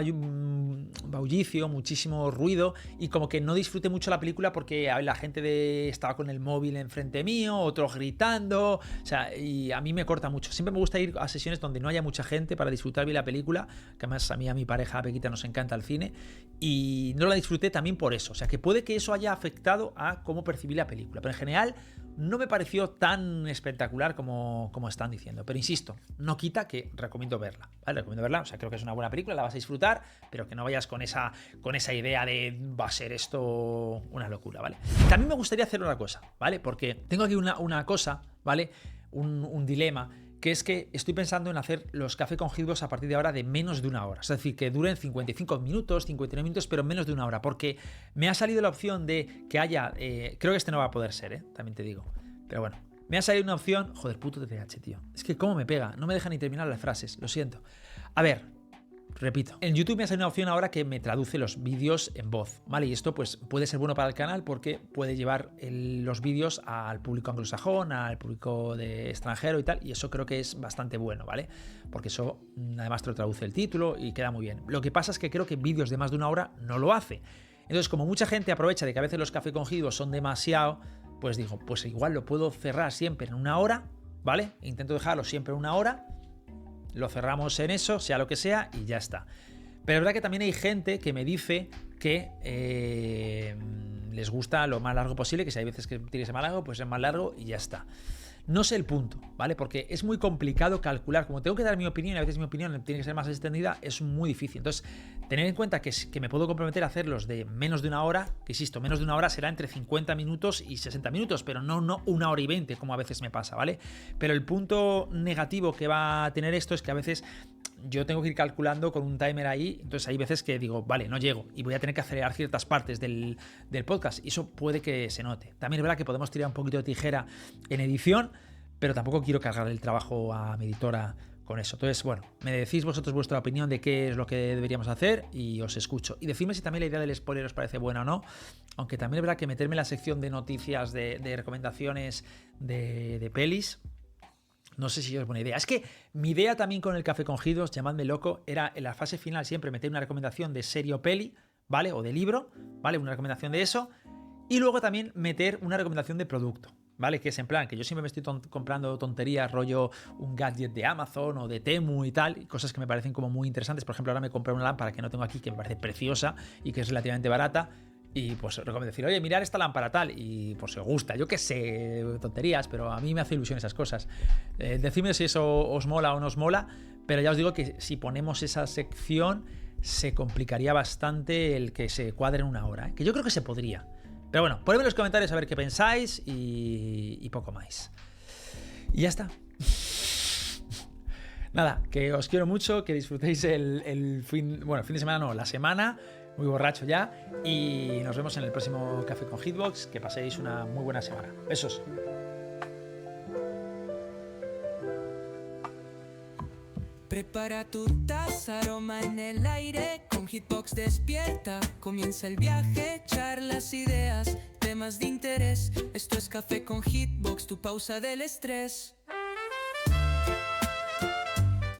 bullicio, muchísimo ruido, y como que no disfruté mucho la película porque la gente estaba con el móvil enfrente mío, otros gritando, o sea, y a mí me corta mucho. Siempre me gusta ir a sesiones donde no haya mucha gente para disfrutar bien la película, que además a mi pareja Pequita nos encanta el cine, y no la disfruté también por eso. O sea, que puede que eso haya afectado a cómo percibí la película, pero en general no me pareció tan espectacular como están diciendo. Pero insisto, no quita que recomiendo verla, ¿vale? Recomiendo verla, o sea, creo que es una buena película, la vas a disfrutar, pero que no vayas con esa idea de va a ser esto una locura, ¿vale? También me gustaría hacer una cosa, ¿vale? Porque tengo aquí una cosa, ¿vale? Un dilema, que es que estoy pensando en hacer los Café con Hitbox a partir de ahora de menos de una hora. Es decir, que duren 55 minutos, 59 minutos, pero menos de una hora. Porque me ha salido la opción de que haya... creo que este no va a poder ser, también te digo. Pero bueno, me ha salido una opción... Joder, puto TDAH, tío. Es que cómo me pega. No me deja ni terminar las frases. Lo siento. A ver, repito, en YouTube me ha salido una opción ahora que me traduce los vídeos en voz, ¿vale? Y esto pues puede ser bueno para el canal porque puede llevar los vídeos al público anglosajón, al público de extranjero y tal, y eso creo que es bastante bueno, ¿vale? Porque eso además te lo traduce el título y queda muy bien. Lo que pasa es que creo que vídeos de más de una hora no lo hace. Entonces, como mucha gente aprovecha de que a veces los Café con Hitbox son demasiado, pues digo, pues igual lo puedo cerrar siempre en una hora, ¿vale? Intento dejarlo siempre en una hora. Lo cerramos en eso, sea lo que sea, y ya está. Pero es verdad que también hay gente que me dice que les gusta lo más largo posible, que si hay veces que tiene que ser más largo, pues es más largo y ya está. No sé el punto, ¿vale? Porque es muy complicado calcular. Como tengo que dar mi opinión y a veces mi opinión tiene que ser más extendida, es muy difícil. Entonces, tener en cuenta que me puedo comprometer a hacerlos de menos de una hora, que insisto, menos de una hora será entre 50 minutos y 60 minutos, pero no 1 hora y 20, como a veces me pasa, ¿vale? Pero el punto negativo que va a tener esto es que a veces yo tengo que ir calculando con un timer ahí, entonces hay veces que digo, vale, no llego y voy a tener que acelerar ciertas partes del podcast y eso puede que se note. También es verdad que podemos tirar un poquito de tijera en edición, pero tampoco quiero cargar el trabajo a mi editora con eso. Entonces, bueno, me decís vosotros vuestra opinión de qué es lo que deberíamos hacer y os escucho. Y decidme si también la idea del spoiler os parece buena o no, aunque también es verdad que meterme en la sección de noticias, de recomendaciones de pelis, no sé si es buena idea. Es que mi idea también con el Café con Hitbox, llamadme loco, era en la fase final siempre meter una recomendación de serie o peli, ¿vale? O de libro, ¿vale? Una recomendación de eso. Y luego también meter una recomendación de producto, ¿vale? Que es en plan, que yo siempre me estoy comprando tonterías, rollo un gadget de Amazon o de Temu y tal, y cosas que me parecen como muy interesantes. Por ejemplo, ahora me compré una lámpara que no tengo aquí, que me parece preciosa y que es relativamente barata. Y pues recomiendo decir, oye, mirar esta lámpara tal, y pues si os gusta, yo qué sé, tonterías, pero a mí me hace ilusión esas cosas. Decidme si eso os mola o no os mola, pero ya os digo que si ponemos esa sección se complicaría bastante el que se cuadre en 1 hora, ¿eh? Que yo creo que se podría. Pero bueno, ponedme en los comentarios a ver qué pensáis y poco más. Y ya está. Nada, que os quiero mucho, que disfrutéis el fin de semana, no, la semana. Muy borracho ya, y nos vemos en el próximo Café con Hitbox. Que paséis una muy buena semana. Besos. Prepara tu taza, aroma en el aire, con Hitbox despierta, comienza el viaje, charlas, ideas, temas de interés. Esto es Café con Hitbox, tu pausa del estrés.